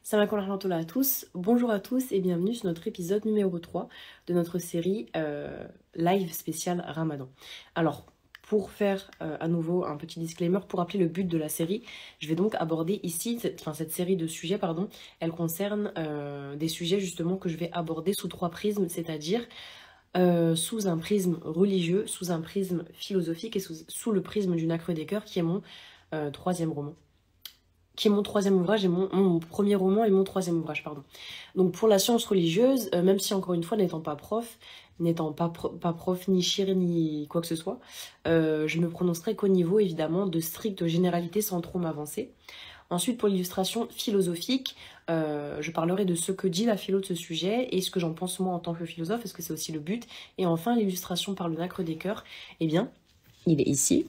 Salam alaikum wa rahmatullah à tous, bonjour à tous et bienvenue sur notre épisode numéro 3 de notre série live spécial Ramadan. Alors, pour faire à nouveau un petit disclaimer, pour rappeler le but de la série, je vais donc aborder ici, cette série de sujets, pardon, elle concerne des sujets justement que je vais aborder sous 3 prismes, c'est-à-dire sous un prisme religieux, sous un prisme philosophique et sous le prisme du Nacre des Cœurs qui est mon troisième roman. Qui est mon troisième ouvrage et mon premier roman et mon troisième ouvrage, pardon. Donc pour la science religieuse, même si encore une fois n'étant pas prof ni chir ni quoi que ce soit, je ne me prononcerai qu'au niveau évidemment de stricte généralité sans trop m'avancer. Ensuite pour l'illustration philosophique, je parlerai de ce que dit la philo de ce sujet et ce que j'en pense moi en tant que philosophe, parce que c'est aussi le but. Et enfin l'illustration par le Nacre des Cœurs, eh bien, il est ici.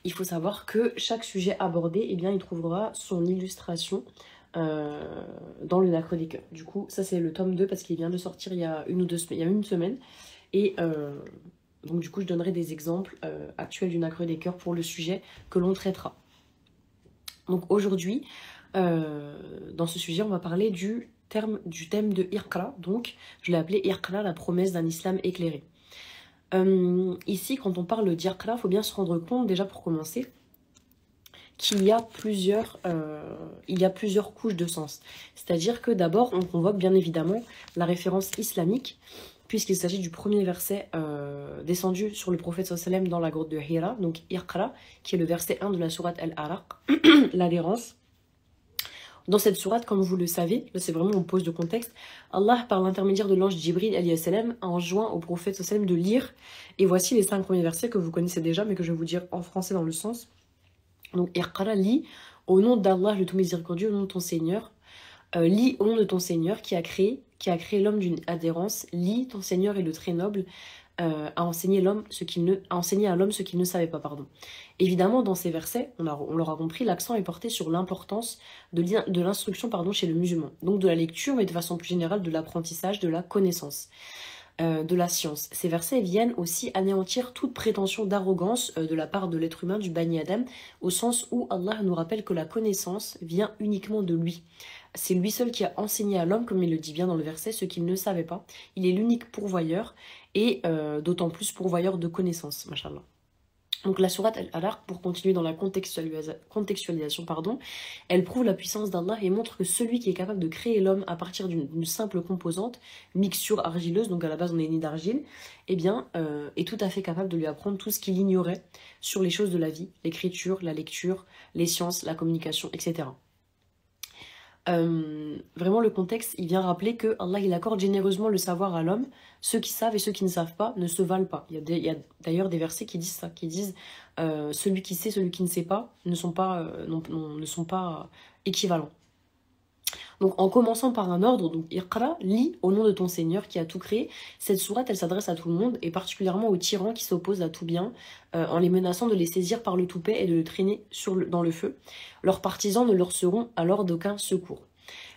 Il faut savoir que chaque sujet abordé, eh bien, il trouvera son illustration dans le Nacre des Cœurs. Du coup, ça c'est le tome 2 parce qu'il vient de sortir il y a une semaine. Et donc du coup, je donnerai des exemples actuels du Nacre des Cœurs pour le sujet que l'on traitera. Donc aujourd'hui, dans ce sujet, on va parler du thème de Iqra. Donc, je l'ai appelé Iqra, la promesse d'un islam éclairé. Ici, quand on parle d'Iqra, il faut bien se rendre compte, déjà pour commencer, qu'il y a plusieurs couches de sens. C'est-à-dire que d'abord, on convoque bien évidemment la référence islamique, puisqu'il s'agit du premier verset descendu sur le prophète sallam dans la grotte de Hira, donc Iqra, qui est le verset 1 de la sourate Al-Alaq, l'adhérence. Dans cette sourate, comme vous le savez, là c'est vraiment on pose de contexte, Allah, par l'intermédiaire de l'ange Jibril alayhi salam, a enjoint au prophète sallam de lire. Et voici les 5 premiers versets que vous connaissez déjà, mais que je vais vous dire en français dans le sens. Donc, Iqra, lis au nom d'Allah, le tout miséricordieux, au nom de ton Seigneur. Lis au nom de ton Seigneur qui a créé l'homme d'une adhérence. Lis, ton Seigneur est le très noble. A enseigné à l'homme ce qu'il ne savait pas, pardon. Évidemment, dans ces versets, on l'aura compris, l'accent est porté sur l'importance de l'instruction chez le musulman. Donc de la lecture, mais de façon plus générale de l'apprentissage, de la connaissance, de la science. Ces versets viennent aussi anéantir toute prétention d'arrogance de la part de l'être humain, du Bani Adam, au sens où Allah nous rappelle que la connaissance vient uniquement de lui. C'est lui seul qui a enseigné à l'homme, comme il le dit bien dans le verset, ce qu'il ne savait pas. Il est l'unique pourvoyeur, et d'autant plus pourvoyeur de connaissances, machallah. Donc la sourate Al-Alaq, pour continuer dans la contextualisation, elle prouve la puissance d'Allah et montre que celui qui est capable de créer l'homme à partir d'une simple composante, mixture argileuse, donc à la base on est né d'argile, eh bien, est tout à fait capable de lui apprendre tout ce qu'il ignorait sur les choses de la vie, l'écriture, la lecture, les sciences, la communication, etc. Vraiment le contexte, il vient rappeler que Allah il accorde généreusement le savoir à l'homme. Ceux qui savent et ceux qui ne savent pas ne se valent pas. Il y a d'ailleurs des versets qui disent ça, qui disent celui qui sait, celui qui ne sait pas ne sont pas équivalents. Donc en commençant par un ordre, donc Iqra, lis au nom de ton Seigneur qui a tout créé. Cette sourate elle s'adresse à tout le monde et particulièrement aux tyrans qui s'opposent à tout bien en les menaçant de les saisir par le toupet et de le traîner dans le feu. Leurs partisans ne leur seront alors d'aucun secours.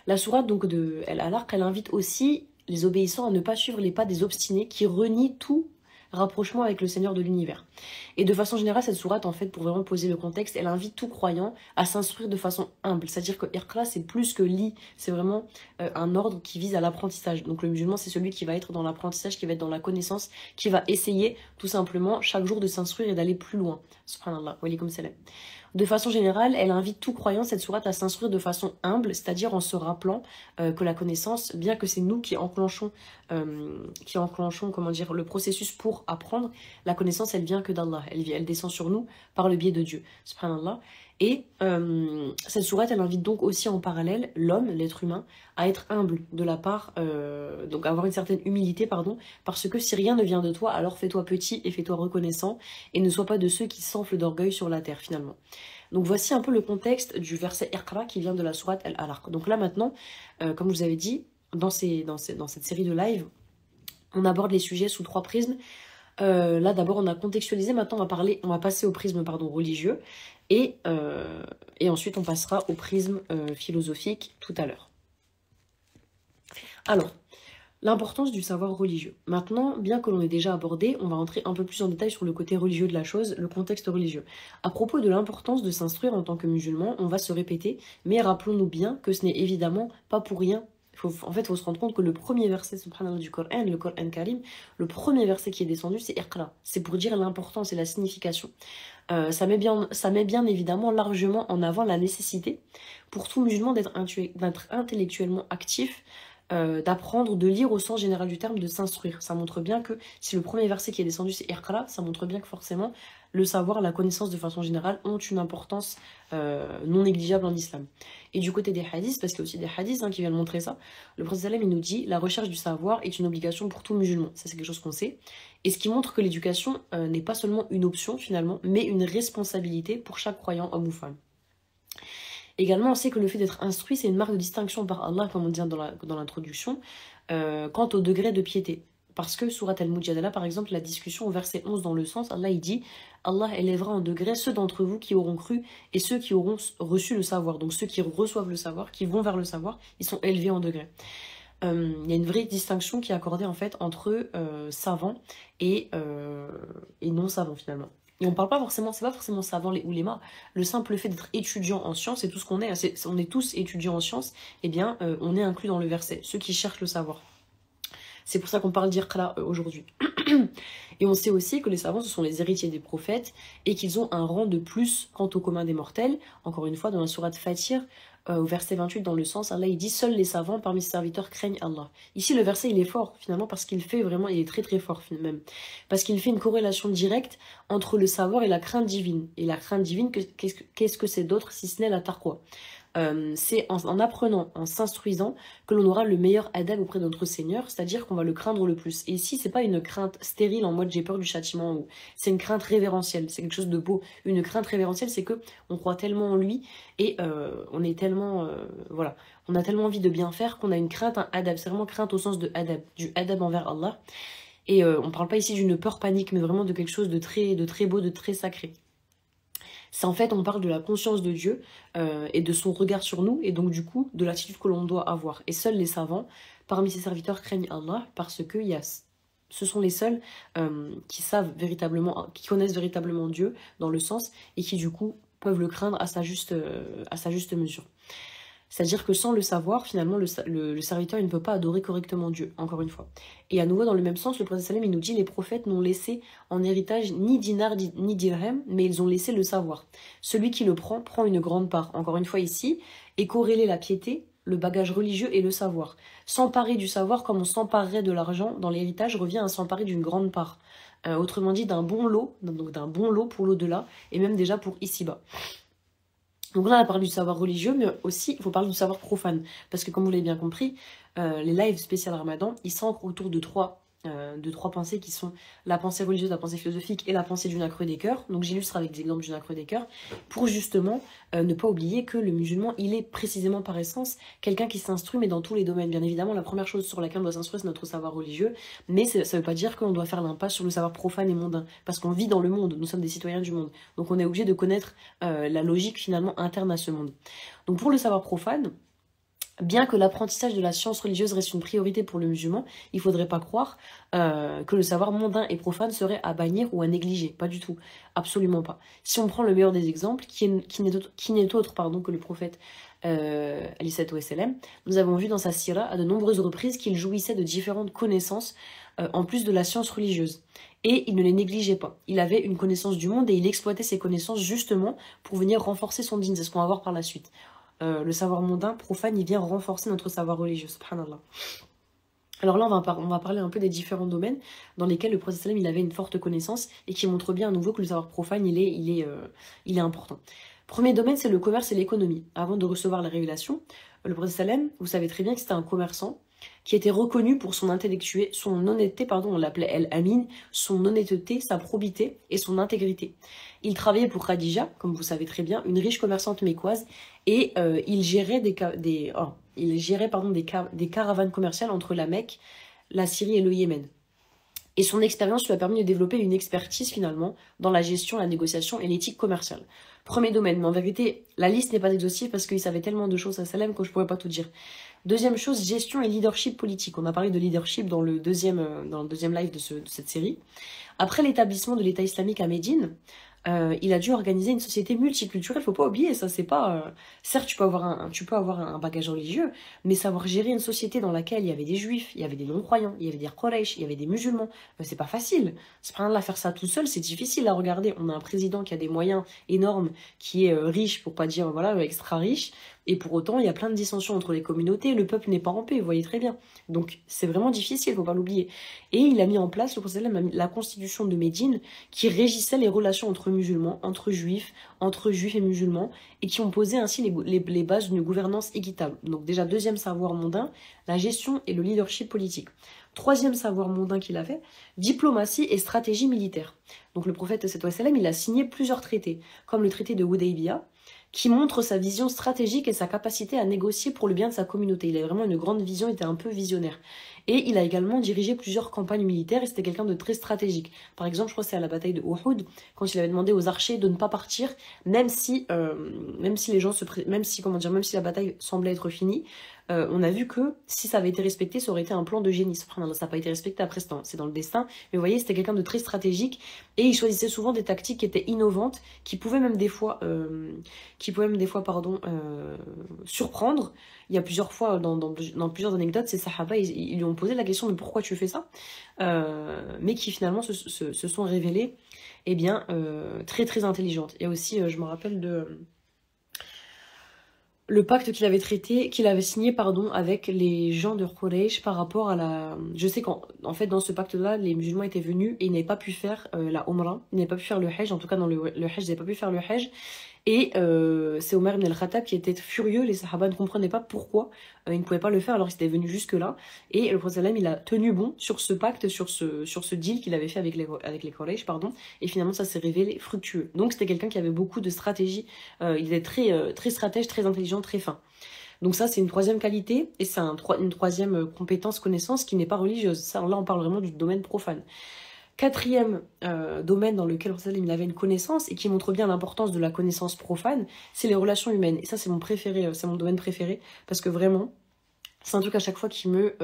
La sourate donc de Al-Alaq, elle invite aussi les obéissants à ne pas suivre les pas des obstinés qui renient tout rapprochement avec le Seigneur de l'univers. Et de façon générale, cette sourate, en fait, pour vraiment poser le contexte, elle invite tout croyant à s'instruire de façon humble. C'est-à-dire que Iqra, c'est plus que lit, c'est vraiment un ordre qui vise à l'apprentissage. Donc le musulman, c'est celui qui va être dans l'apprentissage, qui va être dans la connaissance, qui va essayer tout simplement chaque jour de s'instruire et d'aller plus loin. Subhanallah, wa alaykum salam. De façon générale, elle invite tout croyant, cette sourate, à s'instruire de façon humble, c'est-à-dire en se rappelant que la connaissance, bien que c'est nous qui enclenchons comment dire, le processus pour apprendre, la connaissance, elle vient que d'Allah. Elle descend sur nous par le biais de Dieu. Subhanallah. Et cette sourate, elle invite donc aussi en parallèle l'homme, l'être humain, à être humble de la part, donc avoir une certaine humilité, parce que si rien ne vient de toi, alors fais-toi petit et fais-toi reconnaissant, et ne sois pas de ceux qui s'enflent d'orgueil sur la terre finalement. Donc voici un peu le contexte du verset Iqra qui vient de la sourate Al-Alaq. Donc là maintenant, comme je vous avais dit, dans cette série de live, on aborde les sujets sous 3 prismes. Là d'abord on a contextualisé, maintenant on va passer au prisme religieux et ensuite on passera au prisme philosophique tout à l'heure. Alors, L'importance du savoir religieux. Maintenant, bien que l'on ait déjà abordé, on va entrer un peu plus en détail sur le côté religieux de la chose, le contexte religieux. À propos de l'importance de s'instruire en tant que musulman, on va se répéter, mais rappelons-nous bien que ce n'est évidemment pas pour rien. En fait, il faut se rendre compte que le premier verset subhanallah, du Coran, le Coran Karim, le premier verset qui est descendu, c'est Iqra. C'est pour dire l'importance et la signification. Ça met bien évidemment largement en avant la nécessité pour tout musulman d'être intellectuellement actif, d'apprendre, de lire au sens général du terme, de s'instruire. Ça montre bien que si le premier verset qui est descendu c'est Iqra, ça montre bien que forcément le savoir, la connaissance de façon générale ont une importance non négligeable en islam. Et du côté des hadiths, parce qu'il y a aussi des hadiths qui viennent montrer ça, le prophète sallam il nous dit la recherche du savoir est une obligation pour tout musulman. Ça c'est quelque chose qu'on sait. Et ce qui montre que l'éducation n'est pas seulement une option finalement, mais une responsabilité pour chaque croyant, homme ou femme. Également, on sait que le fait d'être instruit, c'est une marque de distinction par Allah, comme on dit dans l'introduction, quant au degré de piété. Parce que, surat al-Mujadala, par exemple, la discussion au verset 11 dans le sens, Allah il dit « Allah élèvera en degré ceux d'entre vous qui auront cru et ceux qui auront reçu le savoir. » Donc ceux qui reçoivent le savoir, qui vont vers le savoir, ils sont élevés en degré. Il y a une vraie distinction qui est accordée en fait entre savants et non savants finalement. Et on parle pas forcément, c'est pas forcément savant ou léma. Le simple fait d'être étudiant en sciences, c'est tout ce qu'on est. On est tous étudiants en sciences. Eh bien, on est inclus dans le verset. Ceux qui cherchent le savoir. C'est pour ça qu'on parle d'Iqra aujourd'hui. Et on sait aussi que les savants, ce sont les héritiers des prophètes et qu'ils ont un rang de plus quant au commun des mortels. Encore une fois, dans la sourate Fatir, au verset 28, dans le sens, Allah il dit « Seuls les savants parmi ses serviteurs craignent Allah ». Ici, le verset, il est fort, finalement, parce qu'il fait vraiment, il est très très fort, même. Parce qu'il fait une corrélation directe entre le savoir et la crainte divine. Et la crainte divine, qu'est-ce que c'est d'autre si ce n'est la taqwa ? C'est en apprenant, en s'instruisant, que l'on aura le meilleur adab auprès de notre Seigneur, c'est-à-dire qu'on va le craindre le plus. Et ici, c'est pas une crainte stérile en mode j'ai peur du châtiment, ou c'est une crainte révérentielle, c'est quelque chose de beau. Une crainte révérentielle, c'est que on croit tellement en lui et on est tellement, voilà, on a tellement envie de bien faire qu'on a une crainte, un adab. C'est vraiment crainte au sens de adab, du adab envers Allah. Et on parle pas ici d'une peur panique, mais vraiment de quelque chose de très beau, de très sacré. C'est en fait, on parle de la conscience de Dieu et de son regard sur nous, et donc du coup, de l'attitude que l'on doit avoir. Et seuls les savants, parmi ses serviteurs, craignent Allah, parce que ce sont les seuls qui savent véritablement, qui connaissent véritablement Dieu, dans le sens, et qui du coup, peuvent le craindre à sa juste mesure. C'est-à-dire que sans le savoir, finalement, le serviteur il ne peut pas adorer correctement Dieu, encore une fois. Et à nouveau, dans le même sens, le prophète sallam il nous dit « Les prophètes n'ont laissé en héritage ni dinar ni dirham, mais ils ont laissé le savoir. Celui qui le prend une grande part. » Encore une fois ici, et corréler la piété, le bagage religieux et le savoir. S'emparer du savoir comme on s'emparerait de l'argent dans l'héritage revient à s'emparer d'une grande part. Autrement dit, d'un bon lot, donc d'un bon lot pour l'au-delà, et même déjà pour ici-bas. Donc là, on a parlé du savoir religieux, mais aussi, il faut parler du savoir profane. Parce que comme vous l'avez bien compris, les lives spécial Ramadan, ils s'ancrent autour de trois pensées qui sont la pensée religieuse, la pensée philosophique et la pensée du nacre des cœurs. Donc j'illustre avec des exemples du nacre des cœurs, pour justement ne pas oublier que le musulman, il est précisément par essence quelqu'un qui s'instruit, mais dans tous les domaines. Bien évidemment, la première chose sur laquelle on doit s'instruire, c'est notre savoir religieux, mais ça ne veut pas dire qu'on doit faire l'impasse sur le savoir profane et mondain, parce qu'on vit dans le monde, nous sommes des citoyens du monde. Donc on est obligé de connaître la logique finalement interne à ce monde. Donc pour le savoir profane, bien que l'apprentissage de la science religieuse reste une priorité pour le musulman, il ne faudrait pas croire que le savoir mondain et profane serait à bannir ou à négliger. Pas du tout. Absolument pas. Si on prend le meilleur des exemples, qui n'est autre que le prophète nous avons vu dans sa sira à de nombreuses reprises qu'il jouissait de différentes connaissances en plus de la science religieuse. Et il ne les négligeait pas. Il avait une connaissance du monde et il exploitait ses connaissances justement pour venir renforcer son dîn. C'est ce qu'on va voir par la suite. Le savoir mondain, profane, il vient renforcer notre savoir religieux, subhanallah. Alors là, on va parler un peu des différents domaines dans lesquels le prophète sallam il avait une forte connaissance et qui montre bien à nouveau que le savoir profane, il est important. Premier domaine, c'est le commerce et l'économie. Avant de recevoir la révélation, le prophète sallam, vous savez très bien que c'était un commerçant qui était reconnu pour son honnêteté, on l'appelait El-Amin, son honnêteté, sa probité et son intégrité. Il travaillait pour Khadija, comme vous savez très bien, une riche commerçante mécoise, et il gérait des caravanes commerciales entre la Mecque, la Syrie et le Yémen. Et son expérience lui a permis de développer une expertise finalement dans la gestion, la négociation et l'éthique commerciale. Premier domaine, mais en vérité, la liste n'est pas exhaustive parce qu'il savait tellement de choses à Salem que je ne pourrais pas tout dire. Deuxième chose, gestion et leadership politique. On a parlé de leadership dans le deuxième live de cette série. Après l'établissement de l'État islamique à Médine, il a dû organiser une société multiculturelle. Faut pas oublier ça, c'est pas. Certes, tu peux avoir un bagage religieux, mais savoir gérer une société dans laquelle il y avait des juifs, il y avait des non-croyants, il y avait des Quraysh, il y avait des musulmans, c'est pas facile. C'est pas de faire ça tout seul, c'est difficile à regarder. On a un président qui a des moyens énormes, qui est riche, pour pas dire voilà extra riche. Et pour autant, il y a plein de dissensions entre les communautés, le peuple n'est pas en paix, vous voyez très bien. Donc c'est vraiment difficile, faut pas l'oublier. Et il a mis en place, le prophète a mis la constitution de Médine, qui régissait les relations entre musulmans, entre juifs et musulmans, et qui ont posé ainsi les bases d'une gouvernance équitable. Donc déjà, deuxième savoir mondain, la gestion et le leadership politique. Troisième savoir mondain qu'il avait, diplomatie et stratégie militaire. Donc le prophète, il a signé plusieurs traités, comme le traité de Hudaybiya, qui montre sa vision stratégique et sa capacité à négocier pour le bien de sa communauté. Il avait vraiment une grande vision, il était un peu visionnaire. Et il a également dirigé plusieurs campagnes militaires et c'était quelqu'un de très stratégique. Par exemple, je crois que c'est à la bataille de Uhud, quand il avait demandé aux archers de ne pas partir, même si la bataille semblait être finie. On a vu que si ça avait été respecté, ça aurait été un plan de génie. Ça n'a pas été respecté après, c'est dans le destin. Mais vous voyez, c'était quelqu'un de très stratégique et il choisissait souvent des tactiques qui étaient innovantes, qui pouvaient même des fois, surprendre. Il y a plusieurs fois, dans plusieurs anecdotes, ces sahaba, ils lui ont posé la question de pourquoi tu fais ça, mais qui finalement se sont révélées très très intelligentes. Et aussi, je me rappelle de le pacte qu'il avait signé avec les gens de Quraysh par rapport à la... Je sais qu'en fait, dans ce pacte-là, les musulmans étaient venus et ils n'avaient pas pu faire la Umrah, ils n'avaient pas pu faire le Hajj, en tout cas dans le Hajj, ils n'avaient pas pu faire le Hajj. Et c'est Omar ibn al-Khattab qui était furieux, les Sahaba ne comprenaient pas pourquoi ils ne pouvaient pas le faire alors qu'ils étaient venus jusque-là. Et le prophète il a tenu bon sur ce pacte, sur ce deal qu'il avait fait avec les Quraysh, et finalement ça s'est révélé fructueux. Donc c'était quelqu'un qui avait beaucoup de stratégie, il était très stratège, très intelligent, très fin. Donc ça c'est une troisième qualité, et c'est une troisième compétence, connaissance qui n'est pas religieuse. Ça, là on parle vraiment du domaine profane. Quatrième domaine dans lequel il avait une connaissance et qui montre bien l'importance de la connaissance profane, c'est les relations humaines. Et ça, c'est mon préféré, c'est mon domaine préféré, parce que vraiment, c'est un truc à chaque fois qui me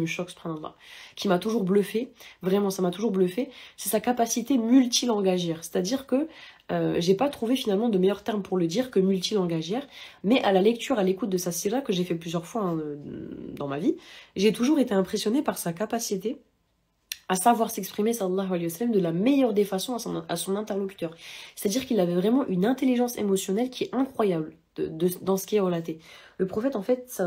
choque, subhanallah, qui m'a toujours bluffé. Vraiment, ça m'a toujours bluffé. C'est sa capacité multilangagière. C'est-à-dire que j'ai pas trouvé finalement de meilleur terme pour le dire que multilangagière, mais à la lecture, à l'écoute de sa sira, que j'ai fait plusieurs fois dans ma vie, j'ai toujours été impressionnée par sa capacité à savoir s'exprimer, sallallahu alayhi wa sallam, de la meilleure des façons à son interlocuteur. C'est-à-dire qu'il avait vraiment une intelligence émotionnelle qui est incroyable dans ce qui est relaté. Le prophète, en fait,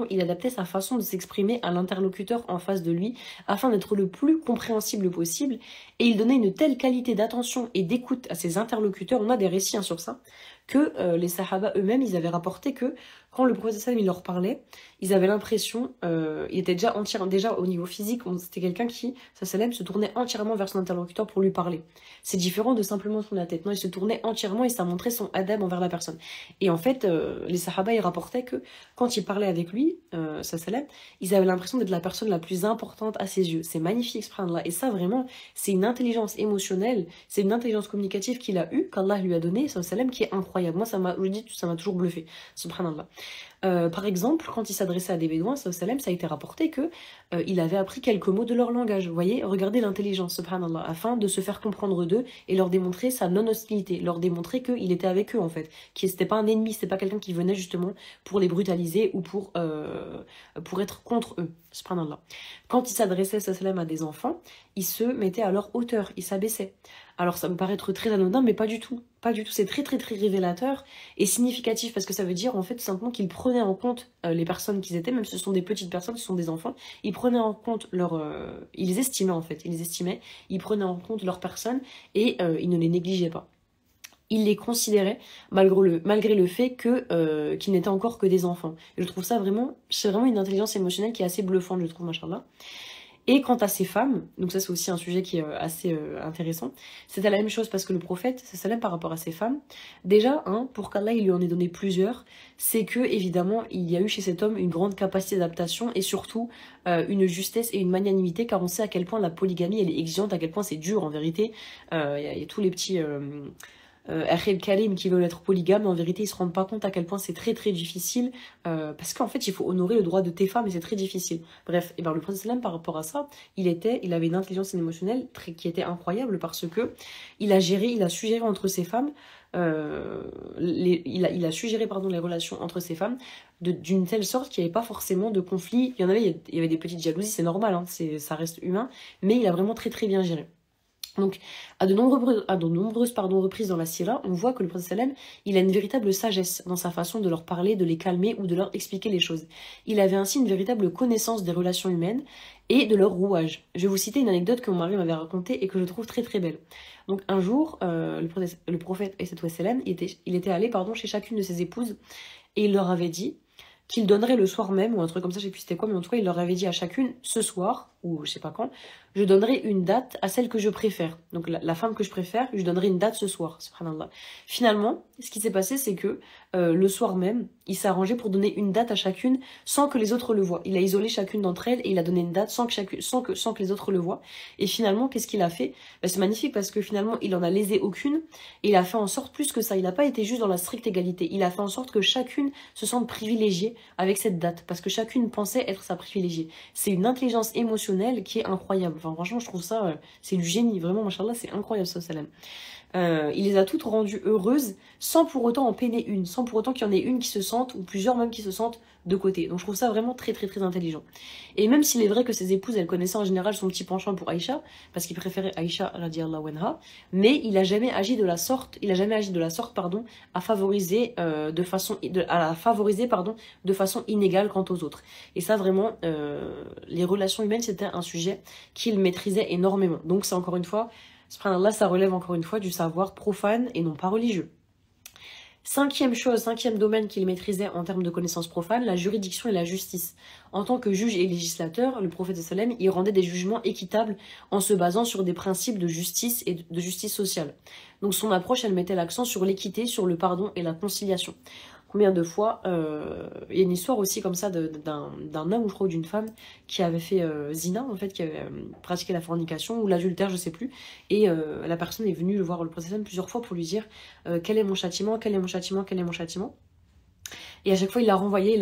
il adaptait sa façon de s'exprimer à l'interlocuteur en face de lui afin d'être le plus compréhensible possible, et il donnait une telle qualité d'attention et d'écoute à ses interlocuteurs, on a des récits sur ça, que les sahaba eux-mêmes, ils avaient rapporté que quand le prophète il leur parlait, ils avaient l'impression, il était déjà au niveau physique, c'était quelqu'un qui, se tournait entièrement vers son interlocuteur pour lui parler. C'est différent de simplement tourner la tête. Non, il se tournait entièrement et ça montrait son adab envers la personne. Et en fait, les sahaba, ils rapportaient que quand ils parlaient avec lui, ils avaient l'impression d'être la personne la plus importante à ses yeux. C'est magnifique, subhanallah. Et ça, vraiment, c'est une intelligence émotionnelle, c'est une intelligence communicative qu'il a eue, qu'Allah lui a donnée, qui est incroyable. Moi, ça m'a toujours bluffé, subhanallah. Par exemple, quand il s'adressait à des bédouins, ça a été rapporté que il avait appris quelques mots de leur langage. Vous voyez, regardez l'intelligence, subhanallah, afin de se faire comprendre d'eux et leur démontrer sa non-hostilité, leur démontrer qu'il était avec eux en fait, qu'il n'était pas un ennemi, c'était pas quelqu'un qui venait justement pour les brutaliser ou pour être contre eux, subhanallah. Quand il s'adressait à des enfants, il se mettait à leur hauteur, il s'abaissait. Alors ça me paraît être très anodin, mais pas du tout. Pas du tout, c'est très très très révélateur et significatif parce que ça veut dire en fait tout simplement qu'ils prenaient en compte les personnes qu'ils étaient, même si ce sont des petites personnes, ce sont des enfants, ils prenaient en compte ils les estimaient en fait, ils prenaient en compte leurs personnes et ils ne les négligeaient pas. Ils les considéraient malgré le fait qu'ils n'étaient encore que des enfants. Et je trouve ça c'est vraiment une intelligence émotionnelle qui est assez bluffante, je trouve, machallah. Et quant à ces femmes, donc ça c'est aussi un sujet qui est assez intéressant, c'était la même chose parce que le prophète, par rapport à ces femmes, déjà, pour qu'Allah il lui en ait donné plusieurs, c'est que évidemment il y a eu chez cet homme une grande capacité d'adaptation et surtout une justesse et une magnanimité, car on sait à quel point la polygamie elle est exigeante, à quel point c'est dur en vérité. Il y a tous les petits... Akhil Karim qui veulent être polygames, en vérité ils se rendent pas compte à quel point c'est très très difficile, parce qu'en fait il faut honorer le droit de tes femmes et c'est très difficile. Bref, et ben le prophète sallam par rapport à ça, il avait une intelligence émotionnelle qui était incroyable parce que il a su gérer entre ses femmes, il a su gérer pardon, les relations entre ses femmes d'une telle sorte qu'il n'y avait pas forcément de conflit. Il y avait des petites jalousies, c'est normal, hein, ça reste humain, mais il a vraiment très très bien géré. Donc, à de nombreuses reprises dans la sira, on voit que le prophète sallam, il a une véritable sagesse dans sa façon de leur parler, de les calmer ou de leur expliquer les choses. Il avait ainsi une véritable connaissance des relations humaines et de leur rouage. Je vais vous citer une anecdote que mon mari m'avait racontée et que je trouve très très belle. Donc un jour, le prophète sallam, il était allé chez chacune de ses épouses et il leur avait dit qu'il donnerait le soir même, ou un truc comme ça, je sais plus c'était quoi, mais en tout cas, il leur avait dit à chacune, ce soir, ou je sais pas quand, je donnerai une date à celle que je préfère. Donc la femme que je préfère, je donnerai une date ce soir, subhanallah. Finalement, ce qui s'est passé, c'est que le soir même, il s'est arrangé pour donner une date à chacune sans que les autres le voient. Il a isolé chacune d'entre elles et il a donné une date sans que les autres le voient. Et finalement, qu'est-ce qu'il a fait? C'est magnifique parce que finalement, il en a lésé aucune et il a fait en sorte plus que ça. Il n'a pas été juste dans la stricte égalité. Il a fait en sorte que chacune se sente privilégiée avec cette date parce que chacune pensait être sa privilégiée. C'est une intelligence émotionnelle qui est incroyable. Enfin, franchement, je trouve ça, c'est du génie. Vraiment, machallah, c'est incroyable, ça, salam. Il les a toutes rendues heureuses sans pour autant en peiner une, sans pour autant qu'il y en ait une qui se sente, ou plusieurs même qui se sentent de côté. Donc je trouve ça vraiment très très très intelligent. Et même s'il est vrai que ses épouses, elles connaissaient en général son petit penchant pour Aïcha, parce qu'il préférait Aïcha radiallahu anha, mais il a jamais agi de la sorte, pardon, à favoriser de façon inégale quant aux autres. Et ça vraiment, les relations humaines, c'était un sujet qu'il maîtrisait énormément. Donc c'est encore une fois, subhanallah, ça relève encore une fois du savoir profane et non pas religieux. Cinquième domaine qu'il maîtrisait en termes de connaissances profanes, la juridiction et la justice. En tant que juge et législateur, le prophète sallam, il rendait des jugements équitables en se basant sur des principes de justice et de justice sociale. Donc son approche, elle mettait l'accent sur l'équité, sur le pardon et la conciliation. Combien de fois, il y a une histoire aussi comme ça d'un homme ou je crois d'une femme qui avait fait zina, en fait, qui avait pratiqué la fornication ou l'adultère, je sais plus. Et la personne est venue le voir le prophète plusieurs fois pour lui dire quel est mon châtiment, quel est mon châtiment, quel est mon châtiment. Et à chaque fois, il l'a renvoyé.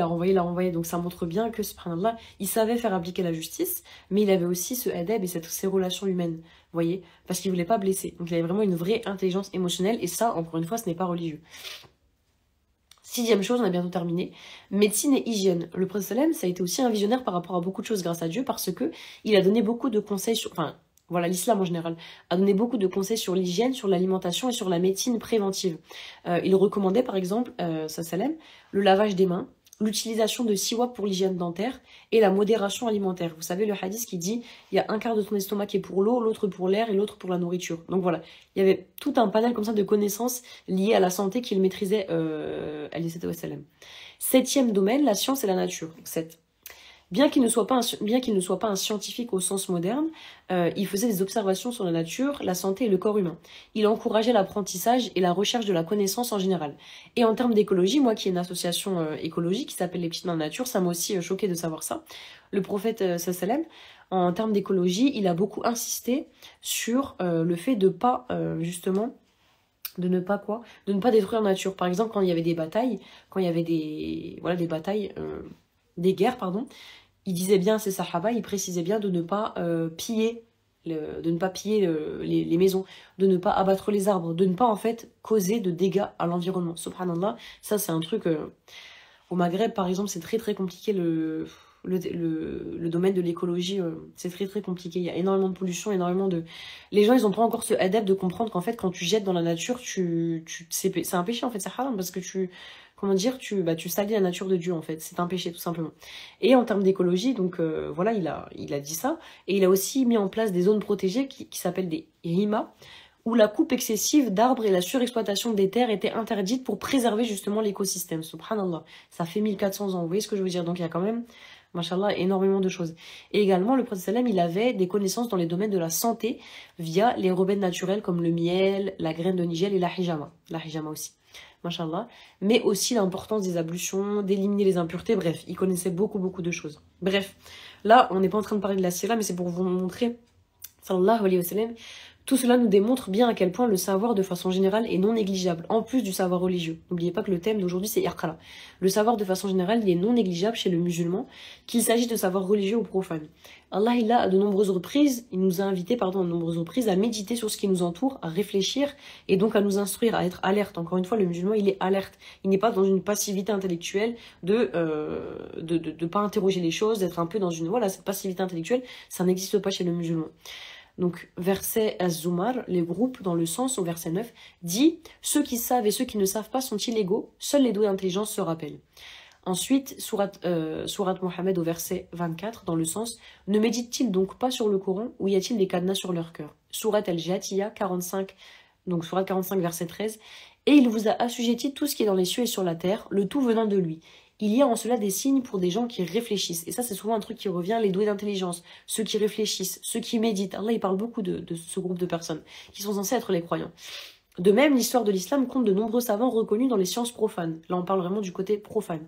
Donc ça montre bien que, subhanallah, il savait faire appliquer la justice, mais il avait aussi ce adab et ces relations humaines, vous voyez, parce qu'il voulait pas blesser. Donc il avait vraiment une vraie intelligence émotionnelle, et ça, encore une fois, ce n'est pas religieux. Sixième chose, on a bientôt terminé, médecine et hygiène. Le prophète sallam, ça a été aussi un visionnaire par rapport à beaucoup de choses grâce à Dieu parce que il a donné beaucoup de conseils sur, enfin, voilà, l'islam en général a donné beaucoup de conseils sur l'hygiène, sur l'alimentation et sur la médecine préventive. Il recommandait par exemple, sallam, le lavage des mains, l'utilisation de siwak pour l'hygiène dentaire et la modération alimentaire. Vous savez le hadith qui dit il y a un quart de ton estomac qui est pour l'eau, l'autre pour l'air et l'autre pour la nourriture. Donc voilà, il y avait tout un panel comme ça de connaissances liées à la santé qu'il maîtrisait alayhi wassalam. Septième domaine, la science et la nature. Donc 7. Bien qu'il ne soit pas un scientifique au sens moderne, il faisait des observations sur la nature, la santé et le corps humain. Il encourageait l'apprentissage et la recherche de la connaissance en général. Et en termes d'écologie, moi qui ai une association écologique qui s'appelle Les Petites Mains de Nature, ça m'a aussi choqué de savoir ça. Le prophète sallam, en termes d'écologie, il a beaucoup insisté sur le fait de pas justement de ne pas détruire la nature. Par exemple, quand il y avait des batailles, des guerres, pardon, il disait bien à ses sahaba, il précisait bien de ne pas piller les maisons, de ne pas abattre les arbres, de ne pas en fait causer de dégâts à l'environnement. Subhanallah, ça c'est un truc au Maghreb par exemple, c'est très très compliqué le domaine de l'écologie, c'est très très compliqué. Il y a énormément de pollution, les gens ils ont pas encore ce adepte de comprendre qu'en fait quand tu jettes dans la nature, c'est un péché en fait, c'est haram parce que tu salis la nature de Dieu en fait, c'est un péché tout simplement. Et en termes d'écologie, donc voilà, il a dit ça, et il a aussi mis en place des zones protégées qui s'appellent des RIMA, où la coupe excessive d'arbres et la surexploitation des terres étaient interdites pour préserver justement l'écosystème. Subhanallah, ça fait 1400 ans, vous voyez ce que je veux dire? Donc il y a quand même, machallah, énormément de choses. Et également, le prophète sallam, il avait des connaissances dans les domaines de la santé via les remèdes naturels comme le miel, la graine de nigel et la hijama aussi. Machallah, mais aussi l'importance des ablutions, d'éliminer les impuretés, bref, il connaissait beaucoup de choses. Bref, là, on n'est pas en train de parler de la sira, mais c'est pour vous montrer, sallallahu alayhi wa sallam, Tout cela nous démontre bien à quel point le savoir de façon générale est non négligeable, en plus du savoir religieux. N'oubliez pas que le thème d'aujourd'hui c'est Iqra. Le savoir de façon générale il est non négligeable chez le musulman, qu'il s'agisse de savoir religieux ou profane. Allah il a à de nombreuses reprises, il nous a invités à de nombreuses reprises à méditer sur ce qui nous entoure, à réfléchir et donc à nous instruire, à être alerte. Encore une fois, le musulman il est alerte. Il n'est pas dans une passivité intellectuelle de pas interroger les choses, d'être un peu dans une cette passivité intellectuelle, ça n'existe pas chez le musulman. Donc, verset Az-Zumar, les groupes, dans le sens, au verset 9, dit « Ceux qui savent et ceux qui ne savent pas sont illégaux, seuls les doués d'intelligence se rappellent. » Ensuite, sourate Mohammed au verset 24, dans le sens « Ne méditent-ils donc pas sur le Coran ou y a-t-il des cadenas sur leur cœur ?» Sourate Al-Jathiya 45, donc sourate 45, verset 13 « Et il vous a assujetti tout ce qui est dans les cieux et sur la terre, le tout venant de lui. » Il y a en cela des signes pour des gens qui réfléchissent. Et ça, c'est souvent un truc qui revient, les doués d'intelligence, ceux qui réfléchissent, ceux qui méditent. Allah, il parle beaucoup de ce groupe de personnes qui sont censés être les croyants. De même, l'histoire de l'islam compte de nombreux savants reconnus dans les sciences profanes. Là, on parle vraiment du côté profane.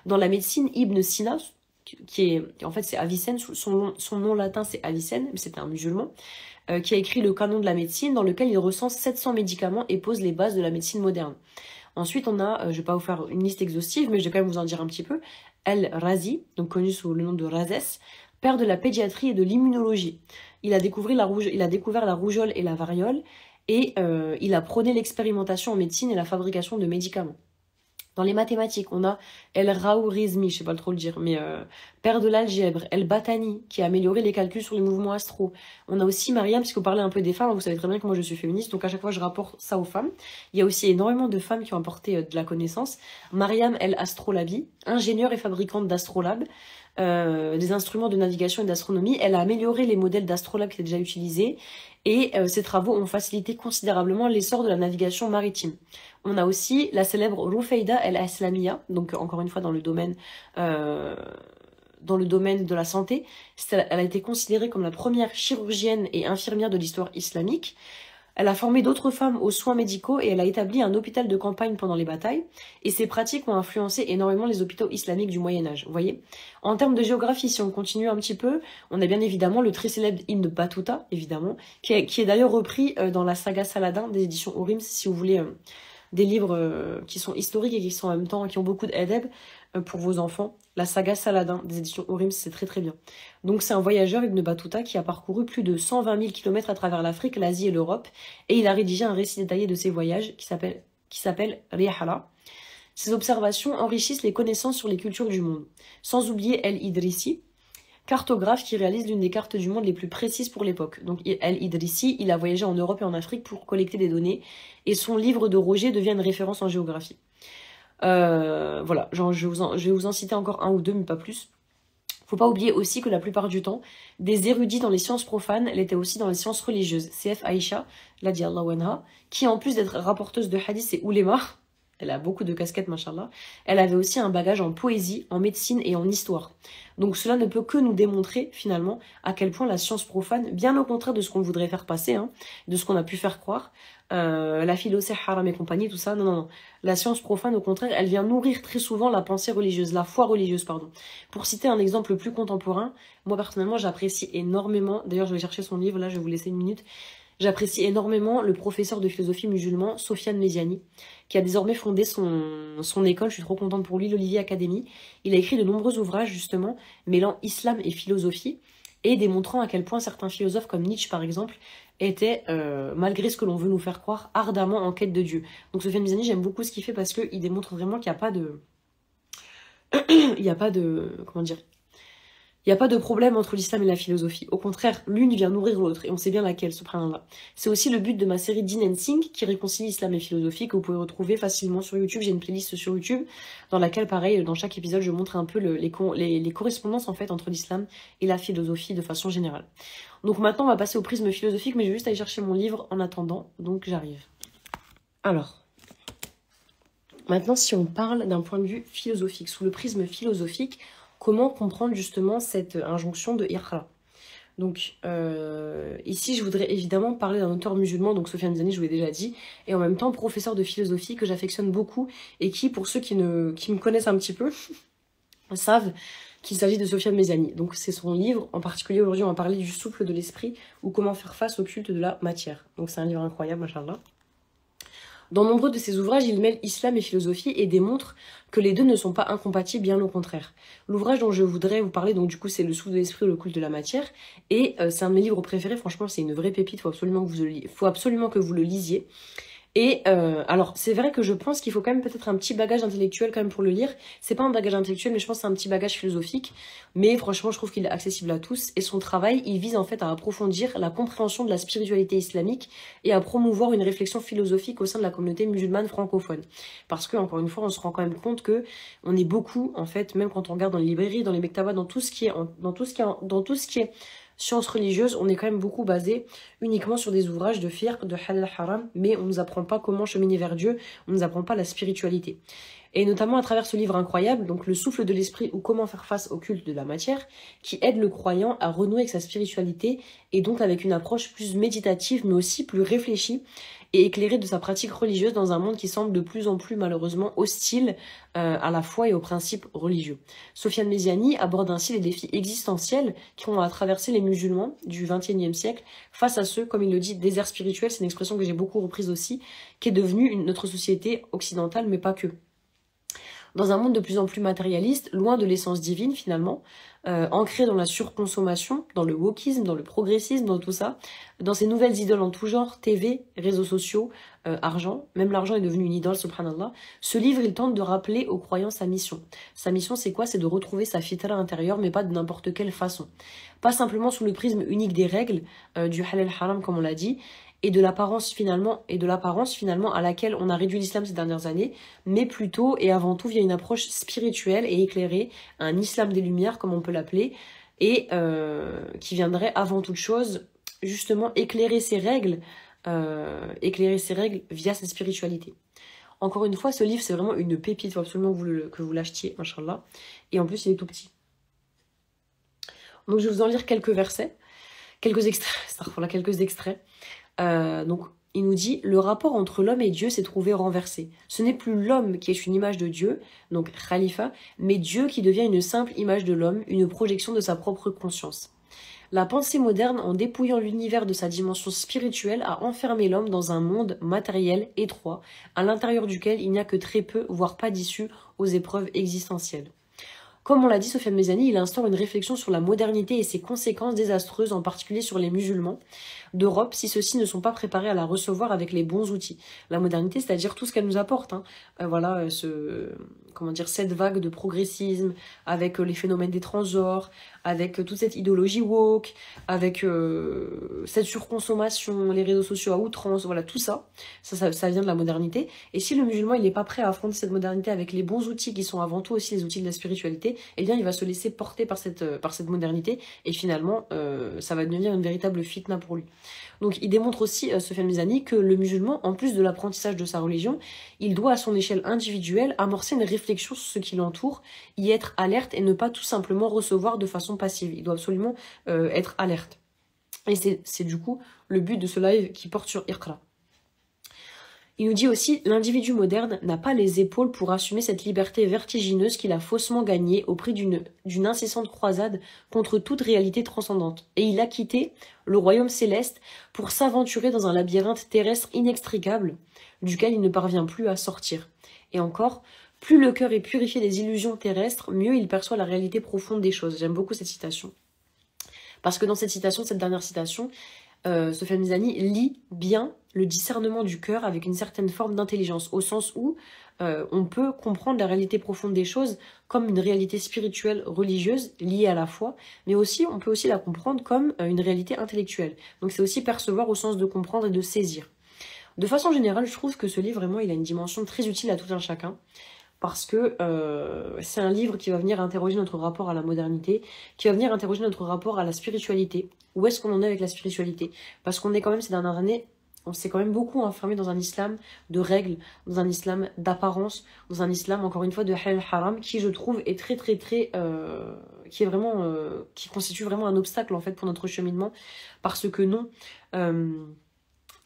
Dans la médecine, Ibn Sina, qui est, en fait, c'est Avicenne, son nom latin, c'est Avicenne, mais c'était un musulman, qui a écrit le canon de la médecine, dans lequel il recense 700 médicaments et pose les bases de la médecine moderne. Ensuite, on a, je ne vais pas vous faire une liste exhaustive, mais je vais quand même vous en dire un petit peu, Al-Razi, donc connu sous le nom de Razès, père de la pédiatrie et de l'immunologie. Il a découvert la rougeole et la variole, et il a prôné l'expérimentation en médecine et la fabrication de médicaments. Dans les mathématiques, on a El-Raourizmi, je sais pas trop le dire, mais père de l'algèbre, El-Batani, qui a amélioré les calculs sur les mouvements astro. On a aussi Mariam, parce que vous parlez un peu des femmes, vous savez très bien que moi je suis féministe, donc à chaque fois je rapporte ça aux femmes. Il y a aussi énormément de femmes qui ont apporté de la connaissance. Mariam El-Astrolabi, ingénieure et fabricante d'astrolabes, des instruments de navigation et d'astronomie. Elle a amélioré les modèles d'astrolabes qui étaient déjà utilisés, et ses travaux ont facilité considérablement l'essor de la navigation maritime. On a aussi la célèbre Rufeida el-Aslamia, donc encore une fois dans le domaine de la santé. Elle a été considérée comme la première chirurgienne et infirmière de l'histoire islamique. Elle a formé d'autres femmes aux soins médicaux et elle a établi un hôpital de campagne pendant les batailles. Et ces pratiques ont influencé énormément les hôpitaux islamiques du Moyen-Âge. Vous voyez ? En termes de géographie, si on continue un petit peu, on a bien évidemment le très célèbre Ibn Battuta, évidemment, qui est d'ailleurs repris dans la saga Saladin des éditions Orims, si vous voulez des livres qui sont historiques et qui sont en même temps, qui ont beaucoup d'adab pour vos enfants. La saga Saladin des éditions Orims, c'est très très bien. Donc c'est un voyageur, Ibn Battuta, qui a parcouru plus de 120 000 km à travers l'Afrique, l'Asie et l'Europe, et il a rédigé un récit détaillé de ses voyages qui s'appelle Rihala. Ses observations enrichissent les connaissances sur les cultures du monde. Sans oublier El-Idrissi, cartographe qui réalise l'une des cartes du monde les plus précises pour l'époque. Donc El-Idrissi, il a voyagé en Europe et en Afrique pour collecter des données, et son livre de Roger devient une référence en géographie. Voilà, je vais vous en citer encore un ou deux, mais pas plus. Faut pas oublier aussi que la plupart du temps, des érudits dans les sciences profanes l'étaient aussi dans les sciences religieuses. CF Aïcha, radiallahu anha, qui en plus d'être rapporteuse de hadith et ouléma, elle a beaucoup de casquettes, machallah, elle avait aussi un bagage en poésie, en médecine et en histoire. Donc cela ne peut que nous démontrer finalement à quel point la science profane, bien au contraire de ce qu'on voudrait faire passer, de ce qu'on a pu faire croire, la philo c'est haram et compagnie, tout ça, non. La science profane, au contraire, elle vient nourrir très souvent la pensée religieuse, la foi religieuse, pardon. Pour citer un exemple plus contemporain, moi personnellement j'apprécie énormément, d'ailleurs je vais chercher son livre, là je vais vous laisser une minute, j'apprécie énormément le professeur de philosophie musulman, Sofiane Méziani, qui a désormais fondé son école, je suis trop contente pour lui, l'Olivier Academy. Il a écrit de nombreux ouvrages, justement, mêlant islam et philosophie, et démontrant à quel point certains philosophes, comme Nietzsche par exemple, étaient, malgré ce que l'on veut nous faire croire, ardemment en quête de Dieu. Donc Sofiane Méziani, j'aime beaucoup ce qu'il fait parce qu'il démontre vraiment qu'il n'y a pas de... il n'y a pas de... comment dire ? Il n'y a pas de problème entre l'islam et la philosophie. Au contraire, l'une vient nourrir l'autre. Et on sait bien laquelle, subhanallah. C'est aussi le but de ma série Din and Sing, qui réconcilie islam et philosophie, que vous pouvez retrouver facilement sur YouTube. J'ai une playlist sur YouTube, dans laquelle, pareil, dans chaque épisode, je montre un peu les correspondances, en fait, entre l'islam et la philosophie de façon générale. Donc maintenant, on va passer au prisme philosophique, mais je vais juste aller chercher mon livre en attendant. Donc j'arrive. Alors, maintenant, si on parle d'un point de vue philosophique, sous le prisme philosophique, comment comprendre justement cette injonction de Iqra. Donc ici je voudrais évidemment parler d'un auteur musulman, donc Sofiane Méziani, je vous l'ai déjà dit, et en même temps professeur de philosophie que j'affectionne beaucoup et qui, pour ceux qui me connaissent un petit peu, savent qu'il s'agit de Sofiane Méziani. Donc c'est son livre, en particulier aujourd'hui on va parler du souffle de l'esprit ou comment faire face au culte de la matière. Donc c'est un livre incroyable, machallah. Dans nombreux de ses ouvrages, il mêle islam et philosophie et démontre que les deux ne sont pas incompatibles, bien au contraire. L'ouvrage dont je voudrais vous parler, donc du coup, c'est Le souffle de l'esprit ou le culte de la matière. Et c'est un de mes livres préférés, franchement, c'est une vraie pépite, faut absolument que vous le lisiez. Et alors, c'est vrai que je pense qu'il faut quand même peut-être un petit bagage intellectuel quand même pour le lire. C'est pas un bagage intellectuel, mais je pense que c'est un petit bagage philosophique. Mais franchement, je trouve qu'il est accessible à tous. Et son travail, il vise en fait à approfondir la compréhension de la spiritualité islamique et à promouvoir une réflexion philosophique au sein de la communauté musulmane francophone. Parce que, encore une fois, on se rend quand même compte que on est beaucoup, en fait, même quand on regarde dans les librairies, dans les mektabas, dans tout ce qui est sciences religieuses, on est quand même beaucoup basé uniquement sur des ouvrages de fiqh, de halal haram, mais on ne nous apprend pas comment cheminer vers Dieu, on ne nous apprend pas la spiritualité. Et notamment à travers ce livre incroyable, donc Le souffle de l'esprit ou comment faire face au culte de la matière, qui aide le croyant à renouer avec sa spiritualité et donc avec une approche plus méditative mais aussi plus réfléchie et éclairée de sa pratique religieuse dans un monde qui semble de plus en plus malheureusement hostile à la foi et aux principes religieux. Sofiane Méziani aborde ainsi les défis existentiels qui ont à traverser les musulmans du XXIe siècle face à ce, comme il le dit, désert spirituel, c'est une expression que j'ai beaucoup reprise aussi, qui est devenue notre société occidentale, mais pas que. Dans un monde de plus en plus matérialiste, loin de l'essence divine finalement, ancré dans la surconsommation, dans le wokisme, dans le progressisme, dans tout ça, dans ces nouvelles idoles en tout genre, TV, réseaux sociaux, argent, même l'argent est devenu une idole, subhanallah. Ce livre, il tente de rappeler aux croyants sa mission. Sa mission, c'est quoi? C'est de retrouver sa fitra intérieure, mais pas de n'importe quelle façon. Pas simplement sous le prisme unique des règles, du halal haram, comme on l'a dit, et de l'apparence finalement à laquelle on a réduit l'islam ces dernières années, mais plutôt et avant tout via une approche spirituelle et éclairée, un islam des lumières comme on peut l'appeler, et qui viendrait avant toute chose justement éclairer ces règles via cette spiritualité. Encore une fois, ce livre c'est vraiment une pépite, il faut absolument que vous l'achetiez, machallah, et en plus il est tout petit. Donc je vais vous en lire quelques versets, quelques extraits. Donc, il nous dit « Le rapport entre l'homme et Dieu s'est trouvé renversé. Ce n'est plus l'homme qui est une image de Dieu, donc Khalifa, mais Dieu qui devient une simple image de l'homme, une projection de sa propre conscience. La pensée moderne, en dépouillant l'univers de sa dimension spirituelle, a enfermé l'homme dans un monde matériel étroit, à l'intérieur duquel il n'y a que très peu, voire pas d'issue aux épreuves existentielles. » Comme on l'a dit, Sofiane Méziani, il instaure une réflexion sur la modernité et ses conséquences désastreuses, en particulier sur les musulmans d'Europe, si ceux-ci ne sont pas préparés à la recevoir avec les bons outils. La modernité, c'est-à-dire tout ce qu'elle nous apporte. Cette vague de progressisme, avec les phénomènes des transgenres, avec toute cette idéologie woke, avec cette surconsommation, les réseaux sociaux à outrance, voilà, tout ça, ça vient de la modernité. Et si le musulman, il n'est pas prêt à affronter cette modernité avec les bons outils, qui sont avant tout aussi les outils de la spiritualité, eh bien, il va se laisser porter par cette modernité, et finalement, ça va devenir une véritable fitna pour lui. Donc il démontre aussi, Sofiane Méziani, que le musulman, en plus de l'apprentissage de sa religion, il doit à son échelle individuelle amorcer une réflexion sur ce qui l'entoure, y être alerte et ne pas tout simplement recevoir de façon passive. Il doit absolument être alerte. Et c'est du coup le but de ce live qui porte sur Iqra. Il nous dit aussi, l'individu moderne n'a pas les épaules pour assumer cette liberté vertigineuse qu'il a faussement gagnée au prix d'une incessante croisade contre toute réalité transcendante. Et il a quitté le royaume céleste pour s'aventurer dans un labyrinthe terrestre inextricable, duquel il ne parvient plus à sortir. Et encore, plus le cœur est purifié des illusions terrestres, mieux il perçoit la réalité profonde des choses. J'aime beaucoup cette citation. Parce que dans cette dernière citation, Sofiane Méziani lit bien le discernement du cœur avec une certaine forme d'intelligence, au sens où on peut comprendre la réalité profonde des choses comme une réalité spirituelle, religieuse, liée à la foi, mais aussi on peut aussi la comprendre comme une réalité intellectuelle. Donc c'est aussi percevoir au sens de comprendre et de saisir. De façon générale, je trouve que ce livre, vraiment, il a une dimension très utile à tout un chacun, parce que c'est un livre qui va venir interroger notre rapport à la modernité, qui va venir interroger notre rapport à la spiritualité. Où est-ce qu'on en est avec la spiritualité? Parce qu'on est quand même, ces dernières années, on s'est quand même beaucoup enfermé dans un islam de règles, dans un islam d'apparence, dans un islam, encore une fois, de halal haram, qui, je trouve, est très, qui constitue vraiment un obstacle, en fait, pour notre cheminement. Parce que non,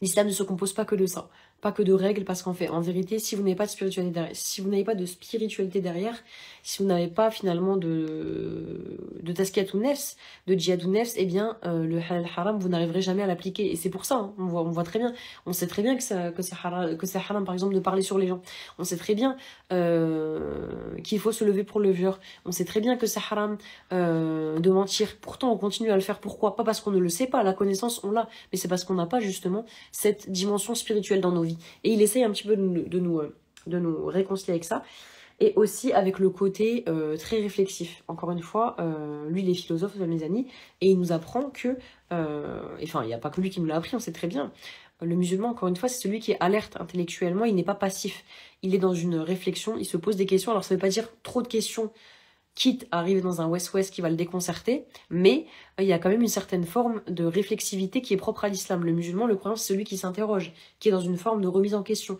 l'islam ne se compose pas que de ça. pas que de règles, parce qu'en fait, en vérité, si vous n'avez pas de spiritualité derrière, si vous n'avez pas de spiritualité derrière, si vous n'avez pas finalement de tazkiyat ou nefs, de djihad ou nefs, eh bien, le halal haram, vous n'arriverez jamais à l'appliquer. Et c'est pour ça, hein, on voit très bien, on sait très bien que c'est haram, par exemple, de parler sur les gens. On sait très bien qu'il faut se lever pour le viol. On sait très bien que c'est haram de mentir. Pourtant, on continue à le faire. Pourquoi? Pas parce qu'on ne le sait pas, la connaissance, on l'a, mais c'est parce qu'on n'a pas justement cette dimension spirituelle dans nos vies. Et il essaye un petit peu de nous réconcilier avec ça. Et aussi avec le côté très réflexif. Encore une fois, lui, il est philosophe, Al-Mizani, et il nous apprend que... enfin, il n'y a pas que lui qui nous l'a appris, on sait très bien. Le musulman, encore une fois, c'est celui qui est alerte intellectuellement, il n'est pas passif. Il est dans une réflexion, il se pose des questions. Alors, ça ne veut pas dire trop de questions, quitte à arriver dans un West-West qui va le déconcerter, mais il y a quand même une certaine forme de réflexivité qui est propre à l'islam. Le musulman, le croyant, c'est celui qui s'interroge, qui est dans une forme de remise en question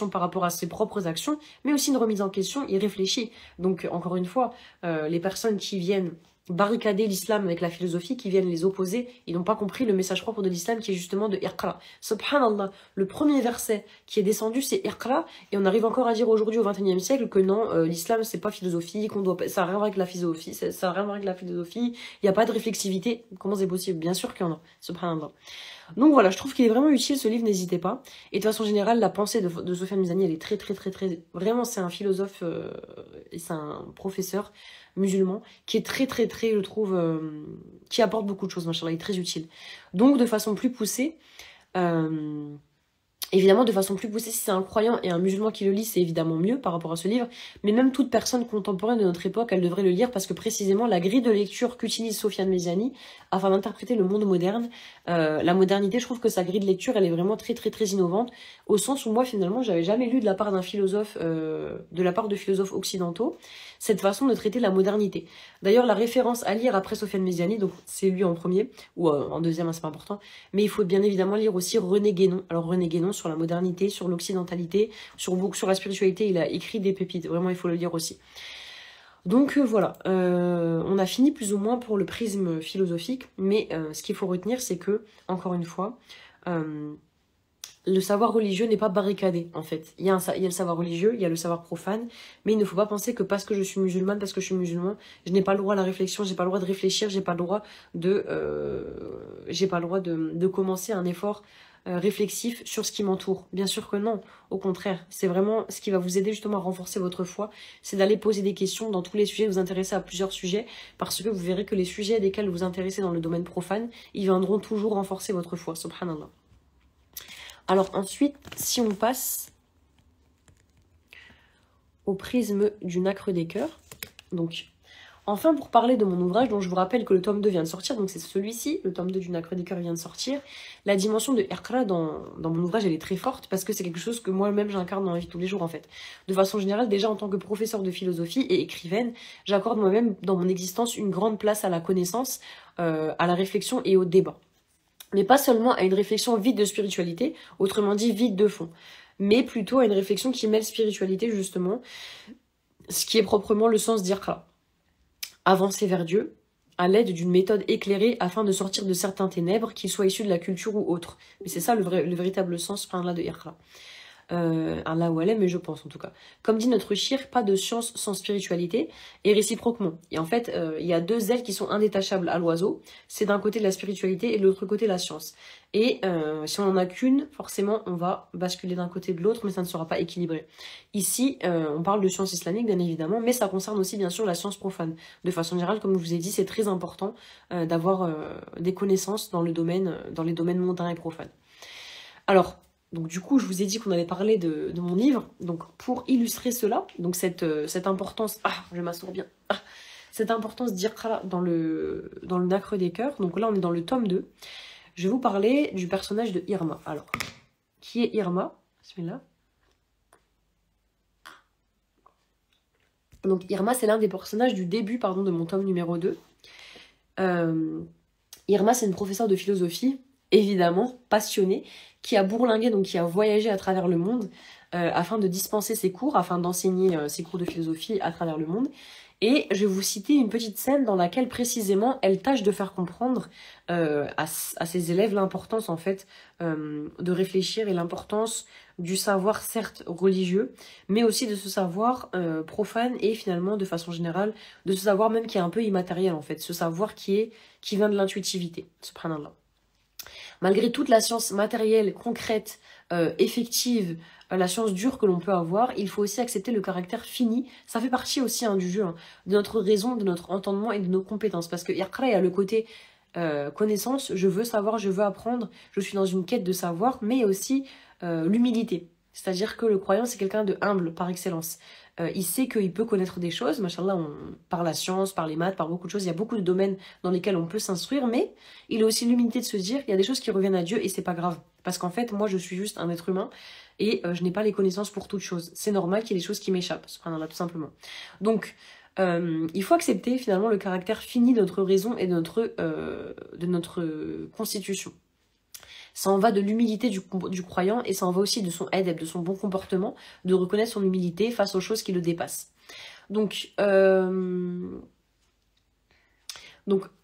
par rapport à ses propres actions, mais aussi une remise en question, il réfléchit. Donc, encore une fois, les personnes qui viennent barricader l'islam avec la philosophie, qui viennent les opposer, ils n'ont pas compris le message propre de l'islam qui est justement de Iqra. Subhanallah, le premier verset qui est descendu c'est Iqra, et on arrive encore à dire aujourd'hui au XXIe siècle que non, l'islam c'est pas philosophique, ça n'a rien à voir avec la philosophie, ça n'a rien à voir avec la philosophie, il n'y a pas de réflexivité. Comment c'est possible? Bien sûr qu'il y en a, subhanallah. Donc voilà, je trouve qu'il est vraiment utile ce livre, n'hésitez pas. Et de façon générale, la pensée de Sofiane Mizani, elle est très, vraiment, c'est un philosophe et c'est un professeur musulman qui est très, je trouve, qui apporte beaucoup de choses, machallah, il est très utile. Donc, de façon plus poussée, évidemment, de façon plus poussée, si c'est un croyant et un musulman qui le lit, c'est évidemment mieux par rapport à ce livre. Mais même toute personne contemporaine de notre époque, elle devrait le lire parce que précisément, la grille de lecture qu'utilise Sofiane Mizani afin d'interpréter le monde moderne, la modernité, je trouve que sa grille de lecture, elle est vraiment très innovante, au sens où moi, finalement, j'avais jamais lu de la part d'un philosophe, de la part de philosophes occidentaux, cette façon de traiter la modernité. D'ailleurs, la référence à lire après Sofiane Mizani, donc c'est lui en premier, ou en deuxième, hein, c'est pas important, mais il faut bien évidemment lire aussi René Guénon. Alors René Guénon, sur la modernité, sur l'occidentalité, sur la spiritualité, il a écrit des pépites, vraiment il faut le lire aussi. Donc voilà, on a fini plus ou moins pour le prisme philosophique, mais ce qu'il faut retenir, c'est que, encore une fois, le savoir religieux n'est pas barricadé, en fait. Il y a le savoir religieux, il y a le savoir profane, mais il ne faut pas penser que parce que je suis musulmane, parce que je suis musulman, je n'ai pas le droit à la réflexion, j'ai pas le droit de réfléchir, j'ai pas le droit de commencer un effort réflexif sur ce qui m'entoure. Bien sûr que non, au contraire, c'est vraiment ce qui va vous aider justement à renforcer votre foi, c'est d'aller poser des questions dans tous les sujets, vous intéresser à plusieurs sujets, parce que vous verrez que les sujets desquels vous intéressez dans le domaine profane, ils viendront toujours renforcer votre foi, subhanallah. Alors ensuite, si on passe au prisme du nacre des cœurs, donc enfin pour parler de mon ouvrage, dont je vous rappelle que le tome 2 vient de sortir, donc c'est celui-ci, le tome 2 du nacre des cœurs vient de sortir, la dimension de Iqra dans mon ouvrage elle est très forte parce que c'est quelque chose que moi-même j'incarne dans la vie de tous les jours en fait. De façon générale, déjà en tant que professeur de philosophie et écrivaine, j'accorde moi-même dans mon existence une grande place à la connaissance, à la réflexion et au débat. Mais pas seulement à une réflexion vide de spiritualité, autrement dit vide de fond, mais plutôt à une réflexion qui mêle spiritualité justement, ce qui est proprement le sens d'Iqra. Avancer vers Dieu, à l'aide d'une méthode éclairée afin de sortir de certains ténèbres, qu'ils soient issus de la culture ou autres. Mais c'est ça le véritable sens de Iqra. Allah ou Allah, mais je pense en tout cas. Comme dit notre shir, pas de science sans spiritualité, et réciproquement. Et en fait, il y a deux ailes qui sont indétachables à l'oiseau. C'est d'un côté la spiritualité et de l'autre côté la science. Et si on n'en a qu'une, forcément, on va basculer d'un côté de l'autre, mais ça ne sera pas équilibré. Ici, on parle de science islamique, bien évidemment, mais ça concerne aussi, bien sûr, la science profane. De façon générale, comme je vous ai dit, c'est très important d'avoir des connaissances dans les domaines mondains et profanes. Alors, donc du coup, je vous ai dit qu'on allait parler de mon livre. Donc pour illustrer cela, donc cette importance... Ah, je m'assois bien. Ah, cette importance d'Iqra dans le nacre des cœurs. Donc là, on est dans le tome 2. Je vais vous parler du personnage de Irma. Alors, qui est Irma? Bismillah. Donc Irma, c'est l'un des personnages du début de mon tome numéro 2. Irma, c'est une professeure de philosophie. évidemment, passionné, qui a bourlingué, donc qui a voyagé à travers le monde afin de dispenser ses cours, afin d'enseigner ses cours de philosophie à travers le monde. Et je vais vous citer une petite scène dans laquelle précisément elle tâche de faire comprendre à ses élèves l'importance en fait de réfléchir et l'importance du savoir certes religieux, mais aussi de ce savoir profane et finalement de façon générale de ce savoir même qui est un peu immatériel en fait, ce savoir qui vient de l'intuitivité, subhanallah. Malgré toute la science matérielle, concrète, effective, la science dure que l'on peut avoir, il faut aussi accepter le caractère fini. Ça fait partie aussi du jeu, hein, de notre raison, de notre entendement et de nos compétences. Parce que Iqra, il y a le côté connaissance, je veux savoir, je veux apprendre, je suis dans une quête de savoir, mais il y a aussi l'humilité. C'est-à-dire que le croyant, c'est quelqu'un de humble par excellence. Il sait qu'il peut connaître des choses, machallah, par la science, par les maths, par beaucoup de choses. Il y a beaucoup de domaines dans lesquels on peut s'instruire, mais il a aussi l'humilité de se dire, il y a des choses qui reviennent à Dieu et c'est pas grave. Parce qu'en fait, moi, je suis juste un être humain et je n'ai pas les connaissances pour toutes choses. C'est normal qu'il y ait des choses qui m'échappent, subhanallah, tout simplement. Donc, il faut accepter finalement le caractère fini de notre raison et de notre constitution. Ça en va de l'humilité du croyant et ça en va aussi de son adab, de son bon comportement, de reconnaître son humilité face aux choses qui le dépassent. Donc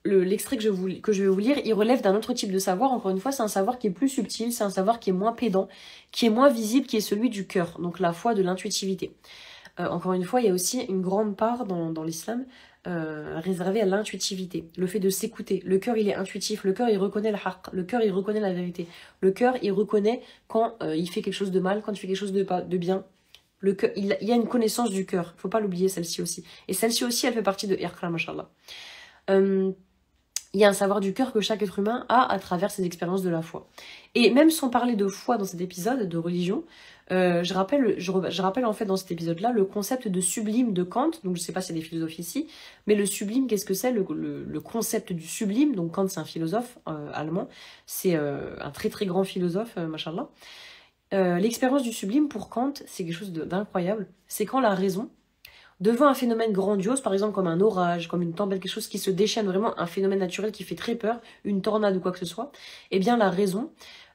l'extrait que je vais vous lire, il relève d'un autre type de savoir. Encore une fois, c'est un savoir qui est plus subtil, c'est un savoir qui est moins pédant, qui est moins visible, qui est celui du cœur, donc la foi de l'intuitivité. Encore une fois, il y a aussi une grande part dans l'islam réservée à l'intuitivité, le fait de s'écouter. Le cœur, il est intuitif, le cœur, il reconnaît le haqq, le cœur, il reconnaît la vérité. Le cœur, il reconnaît quand il fait quelque chose de mal, quand il fait quelque chose de bien. Le cœur, il y a une connaissance du cœur, il ne faut pas l'oublier, celle-ci aussi. Et celle-ci aussi, elle fait partie de Iqra, mashallah. Il y a un savoir du cœur que chaque être humain a à travers ses expériences de la foi. Et même sans parler de foi dans cet épisode, de religion, je rappelle en fait dans cet épisode-là le concept de sublime de Kant. Donc je ne sais pas s'il y a des philosophes ici, mais le sublime, qu'est-ce que c'est le concept du sublime. Donc Kant, c'est un philosophe allemand, c'est un très très grand philosophe, machallah. L'expérience du sublime pour Kant, c'est quelque chose d'incroyable. C'est quand la raison, devant un phénomène grandiose, par exemple comme un orage, comme une tempête, quelque chose qui se déchaîne, vraiment un phénomène naturel qui fait très peur, une tornade ou quoi que ce soit, eh bien la raison,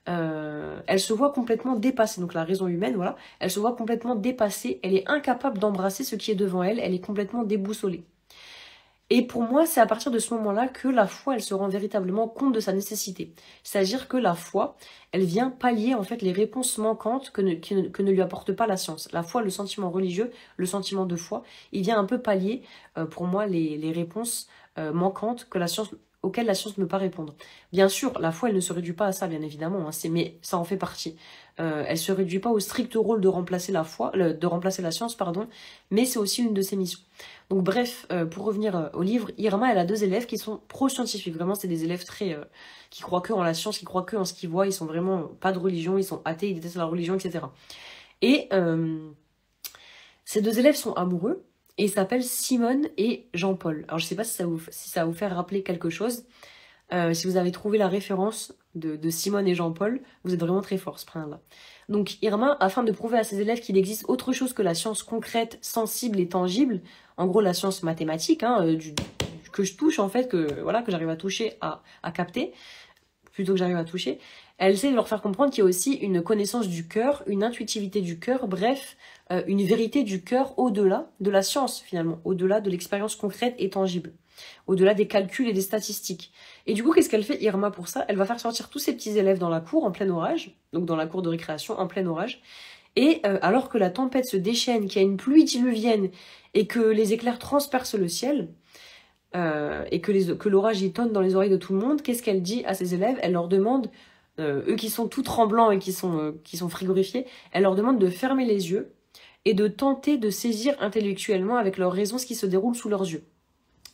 elle se voit complètement dépassée. Donc la raison humaine, voilà, elle se voit complètement dépassée, elle est incapable d'embrasser ce qui est devant elle, elle est complètement déboussolée. Et pour moi, c'est à partir de ce moment-là que la foi, elle se rend véritablement compte de sa nécessité. C'est-à-dire que la foi, elle vient pallier en fait les réponses manquantes que ne lui apporte pas la science. La foi, le sentiment religieux, le sentiment de foi, il vient un peu pallier, pour moi, les réponses manquantes auxquelles la science ne peut pas répondre. Bien sûr, la foi, elle ne se réduit pas à ça, bien évidemment, hein, mais ça en fait partie. Elle se réduit pas au strict rôle de remplacer la science, pardon, mais c'est aussi une de ses missions. Donc bref, pour revenir au livre, Irma, elle a 2 élèves qui sont pro-scientifiques. Vraiment, c'est des élèves qui croient que en la science, qui croient que en ce qu'ils voient. Ils sont vraiment pas de religion, ils sont athées, ils détestent la religion, etc. Et ces 2 élèves sont amoureux et ils s'appellent Simone et Jean-Paul. Alors je sais pas si ça va vous faire rappeler quelque chose. Si vous avez trouvé la référence de Simone et Jean-Paul, vous êtes vraiment très forts, ce là. Donc Irma, afin de prouver à ses élèves qu'il existe autre chose que la science concrète, sensible et tangible, en gros la science mathématique, hein, que je touche en fait, que j'arrive à toucher, à capter, plutôt que j'arrive à toucher, elle essaie de leur faire comprendre qu'il y a aussi une connaissance du cœur, une intuitivité du cœur, bref, une vérité du cœur au-delà de la science finalement, au-delà de l'expérience concrète et tangible, au-delà des calculs et des statistiques. Et du coup, qu'est-ce qu'elle fait Irma pour ça? Elle va faire sortir tous ses petits élèves dans la cour en plein orage, donc dans la cour de récréation en plein orage, et alors que la tempête se déchaîne, qu'il y a une pluie diluvienne et que les éclairs transpercent le ciel, et que l'orage y tonne dans les oreilles de tout le monde, qu'est-ce qu'elle dit à ses élèves? Elle leur demande, eux qui sont tout tremblants et qui sont frigorifiés, elle leur demande de fermer les yeux et de tenter de saisir intellectuellement avec leur raison ce qui se déroule sous leurs yeux.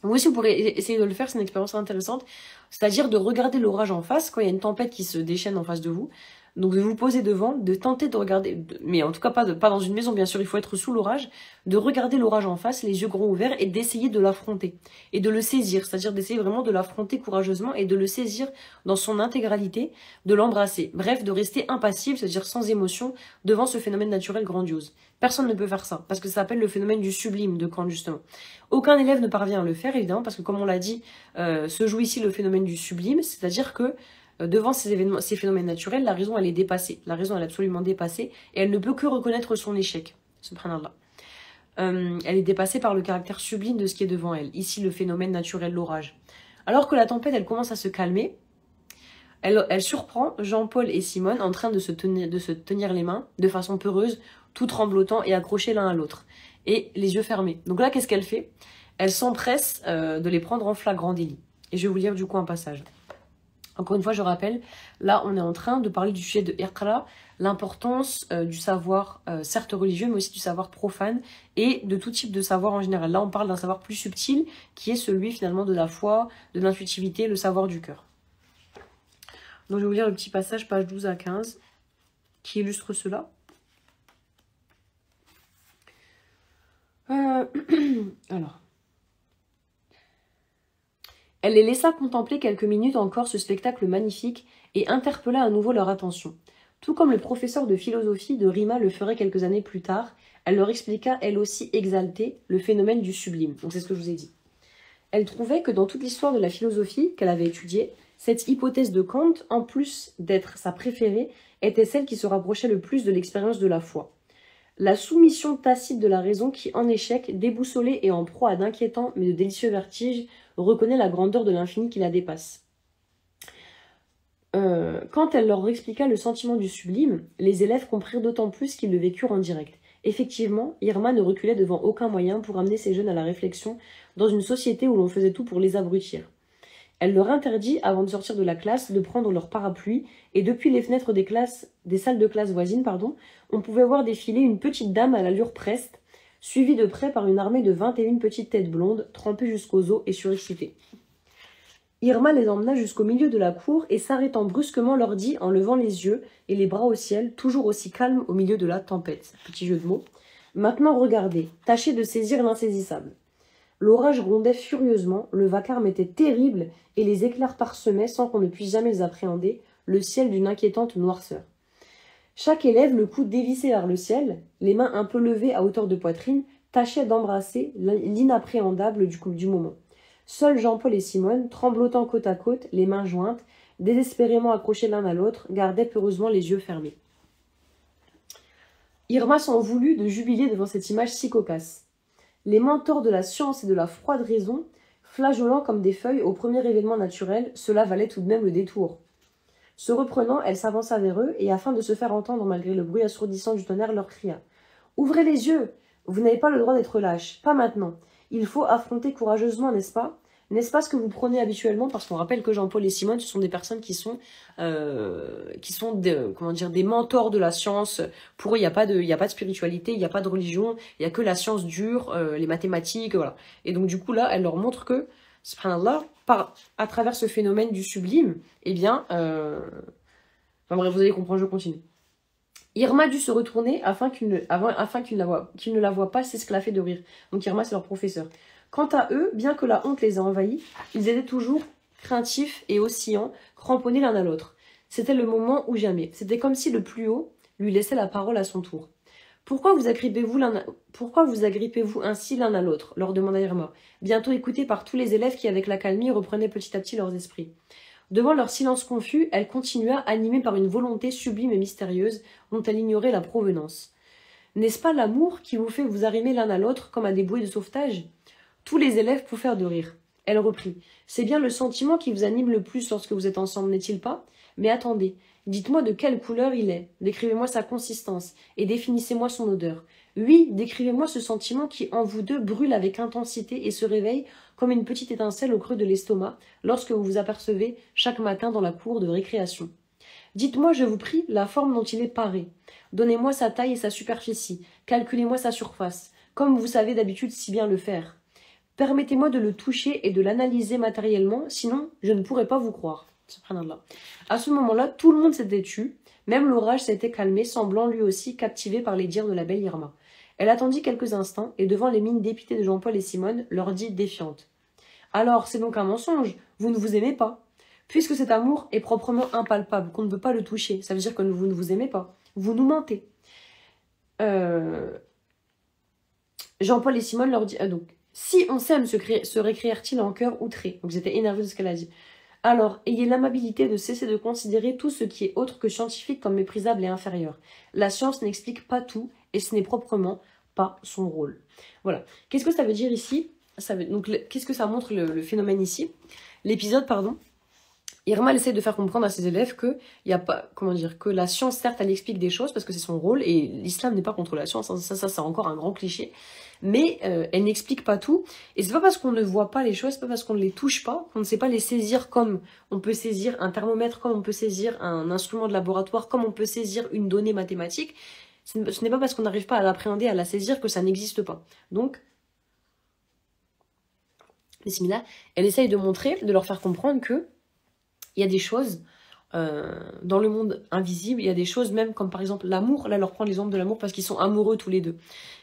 Vous aussi, vous pourrez essayer de le faire, c'est une expérience intéressante, c'est-à-dire de regarder l'orage en face quand il y a une tempête qui se déchaîne en face de vous. Donc de vous poser devant, de tenter de regarder, mais en tout cas pas dans une maison bien sûr, il faut être sous l'orage, de regarder l'orage en face, les yeux grands ouverts et d'essayer de l'affronter et de le saisir, c'est-à-dire d'essayer vraiment de l'affronter courageusement et de le saisir dans son intégralité, de l'embrasser. Bref, de rester impassible, c'est-à-dire sans émotion devant ce phénomène naturel grandiose. Personne ne peut faire ça, parce que ça s'appelle le phénomène du sublime de Kant justement. Aucun élève ne parvient à le faire évidemment, parce que comme on l'a dit, se joue ici le phénomène du sublime, c'est-à-dire que devant ces événements, ces phénomènes naturels, la raison elle est dépassée. La raison elle est absolument dépassée et elle ne peut que reconnaître son échec. Subhanallah. Elle est dépassée par le caractère sublime de ce qui est devant elle. Ici le phénomène naturel, l'orage. Alors que la tempête elle commence à se calmer, elle surprend Jean-Paul et Simone en train de se tenir les mains de façon peureuse, tout tremblotant et accrochés l'un à l'autre. Et les yeux fermés. Donc là, qu'est-ce qu'elle fait? Elle s'empresse de les prendre en flagrant délit. Et je vais vous lire du coup un passage. Encore une fois, je rappelle, là, on est en train de parler du sujet de Iqra, l'importance du savoir, certes religieux, mais aussi du savoir profane et de tout type de savoir en général. Là, on parle d'un savoir plus subtil, qui est celui finalement de la foi, de l'intuitivité, le savoir du cœur. Donc, je vais vous lire le petit passage, page 12 à 15, qui illustre cela. Alors. Elle les laissa contempler quelques minutes encore ce spectacle magnifique et interpella à nouveau leur attention. Tout comme le professeur de philosophie de Rima le ferait quelques années plus tard, elle leur expliqua elle aussi exaltée le phénomène du sublime. Donc c'est ce que je vous ai dit. Elle trouvait que dans toute l'histoire de la philosophie qu'elle avait étudiée, cette hypothèse de Kant, en plus d'être sa préférée, était celle qui se rapprochait le plus de l'expérience de la foi. La soumission tacite de la raison qui, en échec, déboussolée et en proie à d'inquiétants mais de délicieux vertiges, reconnaît la grandeur de l'infini qui la dépasse. Quand elle leur expliqua le sentiment du sublime, les élèves comprirent d'autant plus qu'ils le vécurent en direct. Effectivement, Irma ne reculait devant aucun moyen pour amener ces jeunes à la réflexion dans une société où l'on faisait tout pour les abrutir. Elle leur interdit, avant de sortir de la classe, de prendre leur parapluie, et depuis les fenêtres des salles de classe voisines, on pouvait voir défiler une petite dame à l'allure preste, suivie de près par une armée de 21 petites têtes blondes, trempées jusqu'aux os et surexcitées. Irma les emmena jusqu'au milieu de la cour et s'arrêtant brusquement leur dit, en levant les yeux et les bras au ciel, toujours aussi calme au milieu de la tempête. Petit jeu de mots. Maintenant regardez, tâchez de saisir l'insaisissable. L'orage grondait furieusement, le vacarme était terrible et les éclairs parsemaient, sans qu'on ne puisse jamais les appréhender, le ciel d'une inquiétante noirceur. Chaque élève, le cou dévissé vers le ciel, les mains un peu levées à hauteur de poitrine, tâchait d'embrasser l'inappréhendable du moment. Seuls Jean-Paul et Simone, tremblotant côte à côte, les mains jointes, désespérément accrochés l'un à l'autre, gardaient peureusement les yeux fermés. Irma s'en voulut de jubiler devant cette image si cocasse. Les mentors de la science et de la froide raison, flageolant comme des feuilles au premier événement naturel, cela valait tout de même le détour. Se reprenant, elle s'avança vers eux et, afin de se faire entendre malgré le bruit assourdissant du tonnerre, leur cria « Ouvrez les yeux! Vous n'avez pas le droit d'être lâche, pas maintenant. Il faut affronter courageusement, n'est-ce pas ? N'est-ce pas ce que vous prenez habituellement ?» Parce qu'on rappelle que Jean-Paul et Simone, ce sont des personnes qui sont des mentors de la science. Pour eux, il n'y a pas de spiritualité, il n'y a pas de religion, il n'y a que la science dure, les mathématiques, voilà. Et donc du coup là, elle leur montre que, subhanallah, à travers ce phénomène du sublime, eh bien, enfin bref, vous allez comprendre, je continue. Irma dut se retourner afin qu'il ne la voie pas s'esclaffer de rire. Donc Irma, c'est leur professeur. Quant à eux, bien que la honte les ait envahis, ils étaient toujours craintifs et oscillants, cramponnés l'un à l'autre. C'était le moment ou jamais. C'était comme si le plus haut lui laissait la parole à son tour. Pourquoi vous agrippez-vous ainsi l'un à l'autre leur demanda Irma, bientôt écoutée par tous les élèves qui, avec l'accalmie, reprenaient petit à petit leurs esprits. Devant leur silence confus, elle continua, animée par une volonté sublime et mystérieuse dont elle ignorait la provenance. N'est-ce pas l'amour qui vous fait vous arrimer l'un à l'autre comme à des bouées de sauvetage ? Tous les élèves pouffèrent de rire. Elle reprit. C'est bien le sentiment qui vous anime le plus lorsque vous êtes ensemble, n'est-il pas ? Mais attendez, dites-moi de quelle couleur il est, décrivez-moi sa consistance, et définissez-moi son odeur. Oui, décrivez-moi ce sentiment qui, en vous deux, brûle avec intensité et se réveille comme une petite étincelle au creux de l'estomac lorsque vous vous apercevez chaque matin dans la cour de récréation. Dites-moi, je vous prie, la forme dont il est paré. Donnez-moi sa taille et sa superficie, calculez-moi sa surface, comme vous savez d'habitude si bien le faire. Permettez-moi de le toucher et de l'analyser matériellement, sinon je ne pourrais pas vous croire. Subhanallah. À ce moment-là, tout le monde s'était tu, même l'orage s'était calmé, semblant lui aussi captivé par les dires de la belle Irma. Elle attendit quelques instants et, devant les mines dépitées de Jean-Paul et Simone, leur dit défiante. « Alors, c'est donc un mensonge, vous ne vous aimez pas. Puisque cet amour est proprement impalpable, qu'on ne peut pas le toucher, ça veut dire que vous ne vous aimez pas. Vous nous mentez. » Jean-Paul et Simone leur dit donc, si on s'aime, se récrièrent-ils en chœur outré. Donc ils étaient énervés de ce qu'elle a dit. Alors, ayez l'amabilité de cesser de considérer tout ce qui est autre que scientifique comme méprisable et inférieur. La science n'explique pas tout et ce n'est proprement pas son rôle. Voilà. Qu'est-ce que ça veut dire ici? Qu'est-ce que ça montre le phénomène ici? L'épisode, pardon. Irma, elle essaie de faire comprendre à ses élèves que y a pas, comment dire, que la science, certes, elle explique des choses parce que c'est son rôle et l'islam n'est pas contre la science. Hein, ça c'est encore un grand cliché. Mais elle n'explique pas tout. Et c'est pas parce qu'on ne voit pas les choses, c'est pas parce qu'on ne les touche pas, qu'on ne sait pas les saisir comme on peut saisir un thermomètre, comme on peut saisir un instrument de laboratoire, comme on peut saisir une donnée mathématique. Ce n'est pas parce qu'on n'arrive pas à l'appréhender, à la saisir que ça n'existe pas. Donc, bismillah, elle essaye de montrer, de leur faire comprendre que il y a des choses dans le monde invisible, il y a des choses même comme par exemple l'amour. Là, elle leur prend l'exemple de l'amour parce qu'ils sont amoureux tous les deux.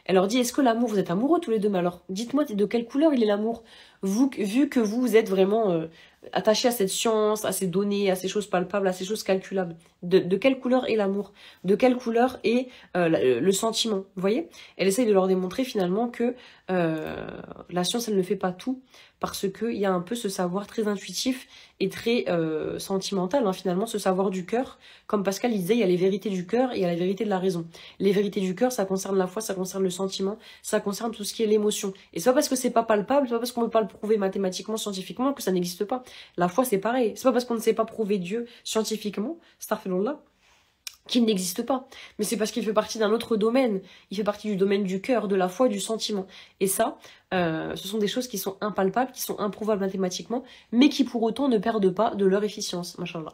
Elle leur dit, est-ce que l'amour, vous êtes amoureux tous les deux? Mais alors, dites-moi de quelle couleur il est l'amour, vu que vous êtes vraiment attachés à cette science, à ces données, à ces choses palpables, à ces choses calculables. De quelle couleur est l'amour? De quelle couleur est le sentiment? Vous voyez? Elle essaye de leur démontrer finalement que la science, elle ne fait pas tout, parce qu'il y a un peu ce savoir très intuitif et très sentimental, hein, finalement, ce savoir du cœur. Comme Pascal il disait, il y a les vérités du cœur et il y a la vérité de la raison. Les vérités du cœur, ça concerne la foi, ça concerne le sentiment, ça concerne tout ce qui est l'émotion. Et c'est pas parce que c'est pas palpable, c'est pas parce qu'on ne peut pas le prouver mathématiquement, scientifiquement, que ça n'existe pas. La foi, c'est pareil. C'est pas parce qu'on ne sait pas prouver Dieu scientifiquement, astaghfirullah, qu'il n'existe pas. Mais c'est parce qu'il fait partie d'un autre domaine. Il fait partie du domaine du cœur, de la foi, du sentiment. Et ça, ce sont des choses qui sont impalpables, qui sont improuvables mathématiquement, mais qui pour autant ne perdent pas de leur efficience, machallah.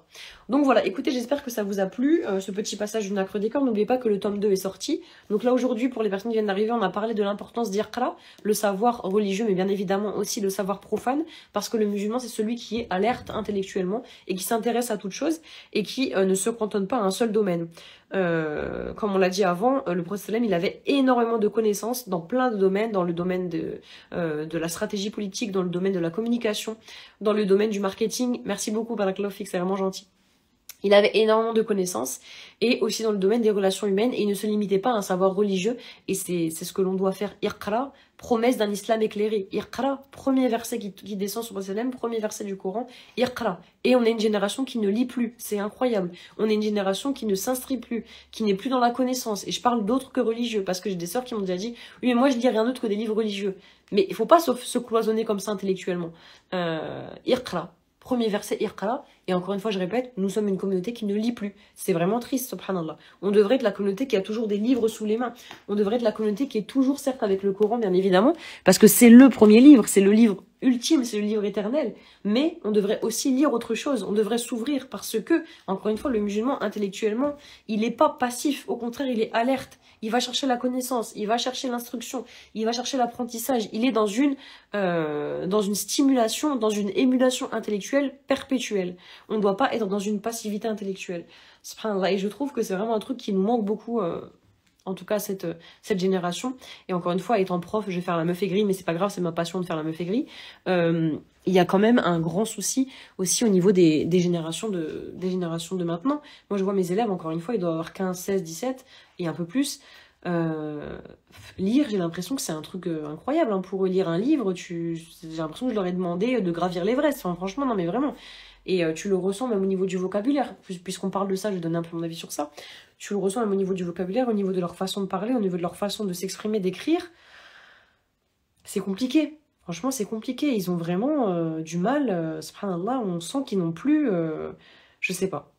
Donc voilà, écoutez, j'espère que ça vous a plu, ce petit passage du Nacre des Cœurs. N'oubliez pas que le tome 2 est sorti. Donc là, aujourd'hui, pour les personnes qui viennent d'arriver, on a parlé de l'importance d'Iqra, le savoir religieux, mais bien évidemment aussi le savoir profane, parce que le musulman, c'est celui qui est alerte intellectuellement et qui s'intéresse à toute chose et qui ne se cantonne pas à un seul domaine. Comme on l'a dit avant, le prophète sallam, il avait énormément de connaissances dans plein de domaines, dans le domaine de la stratégie politique, dans le domaine de la communication, dans le domaine du marketing. Merci beaucoup, Barakallahu Fik, c'est vraiment gentil. Il avait énormément de connaissances et aussi dans le domaine des relations humaines et il ne se limitait pas à un savoir religieux et c'est ce que l'on doit faire. Iqra, promesse d'un islam éclairé. Iqra, premier verset qui descend sur le Prophète, premier verset du Coran. Iqra. Et on est une génération qui ne lit plus, c'est incroyable. On est une génération qui ne s'instruit plus, qui n'est plus dans la connaissance. Et je parle d'autres que religieux parce que j'ai des sœurs qui m'ont déjà dit « Oui, mais moi je lis rien d'autre que des livres religieux. » Mais il faut pas se cloisonner comme ça intellectuellement. Iqra. Premier verset, Iqra. Et encore une fois, je répète, nous sommes une communauté qui ne lit plus. C'est vraiment triste, subhanallah. On devrait être la communauté qui a toujours des livres sous les mains. On devrait être la communauté qui est toujours, certes, avec le Coran, bien évidemment, parce que c'est le premier livre, c'est le livre ultime, c'est le livre éternel. Mais on devrait aussi lire autre chose. On devrait s'ouvrir parce que, encore une fois, le musulman, intellectuellement, il n'est pas passif. Au contraire, il est alerte. Il va chercher la connaissance, il va chercher l'instruction, il va chercher l'apprentissage. Il est dans une stimulation, dans une émulation intellectuelle perpétuelle. On ne doit pas être dans une passivité intellectuelle. Et je trouve que c'est vraiment un truc qui nous manque beaucoup, en tout cas cette génération. Et encore une fois, étant prof, je vais faire la meuf aigrie, mais c'est pas grave, c'est ma passion de faire la meuf aigrie. Il y a quand même un grand souci aussi au niveau des générations de maintenant. Moi, je vois mes élèves, encore une fois, ils doivent avoir 15, 16, 17 et un peu plus. Lire, j'ai l'impression que c'est un truc incroyable, hein. Pour lire un livre, j'ai l'impression que je leur ai demandé de gravir l'Everest. Enfin, franchement, non mais vraiment. Et tu le ressens même au niveau du vocabulaire. Puisqu'on parle de ça, je vais donner un peu mon avis sur ça. Tu le ressens même au niveau du vocabulaire, au niveau de leur façon de parler, au niveau de leur façon de s'exprimer, d'écrire. C'est compliqué. Franchement, c'est compliqué. Ils ont vraiment du mal. Subhanallah, on sent qu'ils n'ont plus... je sais pas.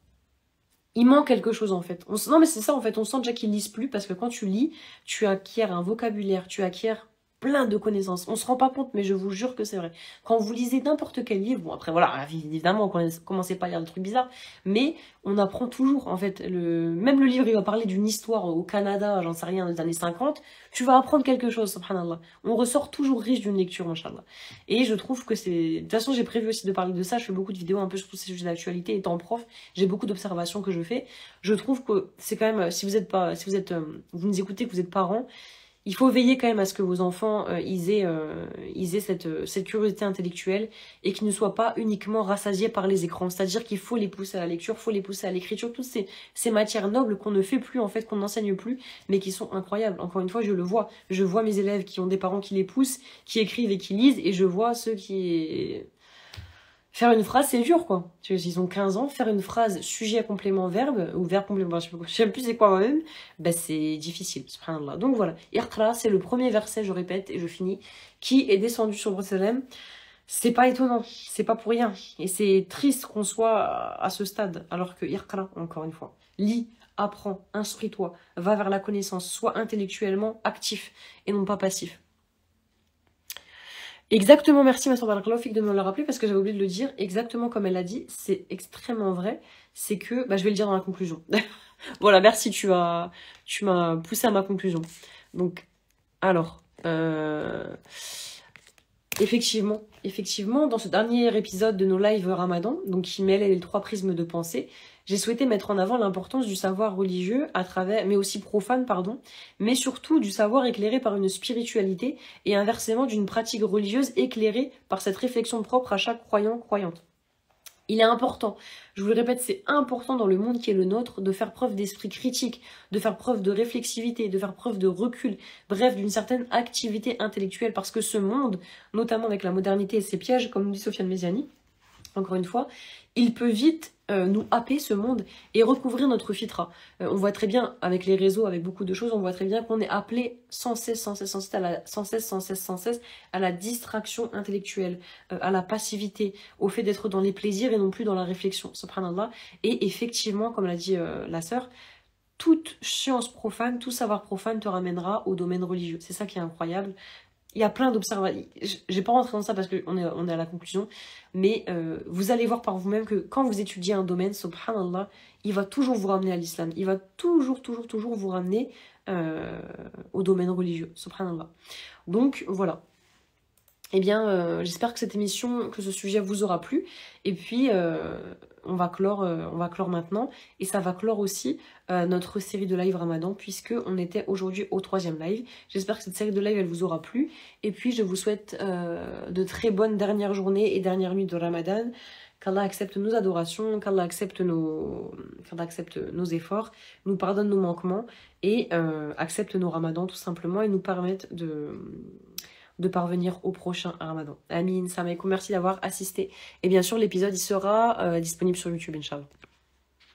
Il manque quelque chose en fait. Non mais c'est ça en fait, on sent déjà qu'ils lisent plus parce que quand tu lis, tu acquiers un vocabulaire, tu acquiers plein de connaissances. On se rend pas compte mais je vous jure que c'est vrai. Quand vous lisez n'importe quel livre, bon après voilà, évidemment commencez pas à lire des trucs bizarres, mais on apprend toujours en fait. Même le livre il va parler d'une histoire au Canada, j'en sais rien, des années 50, tu vas apprendre quelque chose, subhanallah. On ressort toujours riche d'une lecture, machallah. Et je trouve que c'est... De toute façon j'ai prévu aussi de parler de ça, je fais beaucoup de vidéos un peu sur tous ces sujets d'actualité étant prof, j'ai beaucoup d'observations que je fais. Je trouve que c'est quand même, si vous nous écoutez, que vous êtes parents, il faut veiller quand même à ce que vos enfants ils aient cette curiosité intellectuelle et qu'ils ne soient pas uniquement rassasiés par les écrans. C'est-à-dire qu'il faut les pousser à la lecture, il faut les pousser à l'écriture, toutes ces matières nobles qu'on ne fait plus en fait, qu'on n'enseigne plus, mais qui sont incroyables. Encore une fois, je le vois. Je vois mes élèves qui ont des parents qui les poussent, qui écrivent et qui lisent, et je vois ceux qui... Faire une phrase, c'est dur, quoi. Tu vois, ils ont 15 ans, faire une phrase sujet, complément, verbe, ou verbe, complément, je sais même plus c'est quoi moi-même, ben c'est difficile, subhanallah. Donc voilà, Iqra, c'est le premier verset, je répète, et je finis, qui est descendu sur le prophète sallam. C'est pas étonnant, c'est pas pour rien. Et c'est triste qu'on soit à ce stade, alors que Iqra, encore une fois, lis, apprends, instruis-toi, va vers la connaissance, sois intellectuellement actif et non pas passif. Exactement, merci ma soeur Barakallahu de me le rappeler parce que j'avais oublié de le dire. Exactement comme elle l'a dit, c'est extrêmement vrai. C'est que, bah, je vais le dire dans la conclusion. Voilà, merci, tu m'as poussé à ma conclusion. Donc, alors, effectivement, dans ce dernier épisode de nos lives Ramadan, donc qui mêle les 3 prismes de pensée, j'ai souhaité mettre en avant l'importance du savoir religieux à travers, mais aussi profane, pardon, mais surtout du savoir éclairé par une spiritualité et inversement d'une pratique religieuse éclairée par cette réflexion propre à chaque croyant, croyante. Il est important, je vous le répète, c'est important dans le monde qui est le nôtre de faire preuve d'esprit critique, de faire preuve de réflexivité, de faire preuve de recul, bref, d'une certaine activité intellectuelle, parce que ce monde, notamment avec la modernité et ses pièges, comme nous dit Sofiane Méziani, encore une fois, il peut vite nous happer ce monde et recouvrir notre fitra. On voit très bien avec les réseaux, avec beaucoup de choses, on voit très bien qu'on est appelé sans cesse à la distraction intellectuelle, à la passivité, au fait d'être dans les plaisirs et non plus dans la réflexion, subhanallah. Et effectivement, comme l'a dit la sœur, toute science profane, tout savoir profane te ramènera au domaine religieux. C'est ça qui est incroyable. Il y a plein d'observations. Je vais pas rentrer dans ça parce qu'on est à la conclusion. Mais vous allez voir par vous-même que quand vous étudiez un domaine, subhanallah, il va toujours vous ramener à l'islam. Il va toujours vous ramener au domaine religieux, subhanallah. Donc voilà. Eh bien, j'espère que cette émission, que ce sujet vous aura plu. Et puis, on va clore maintenant. Et ça va clore aussi notre série de live Ramadan, puisque on était aujourd'hui au 3e live. J'espère que cette série de live, elle vous aura plu. Et puis, je vous souhaite de très bonnes dernières journées et dernières nuits de Ramadan. Qu'Allah accepte nos adorations, qu'Allah accepte nos efforts, nous pardonne nos manquements et accepte nos ramadans tout simplement et nous permette de parvenir au prochain Ramadan. Amin, salam alaikum, merci d'avoir assisté. Et bien sûr, l'épisode il sera disponible sur YouTube, Inch'Allah.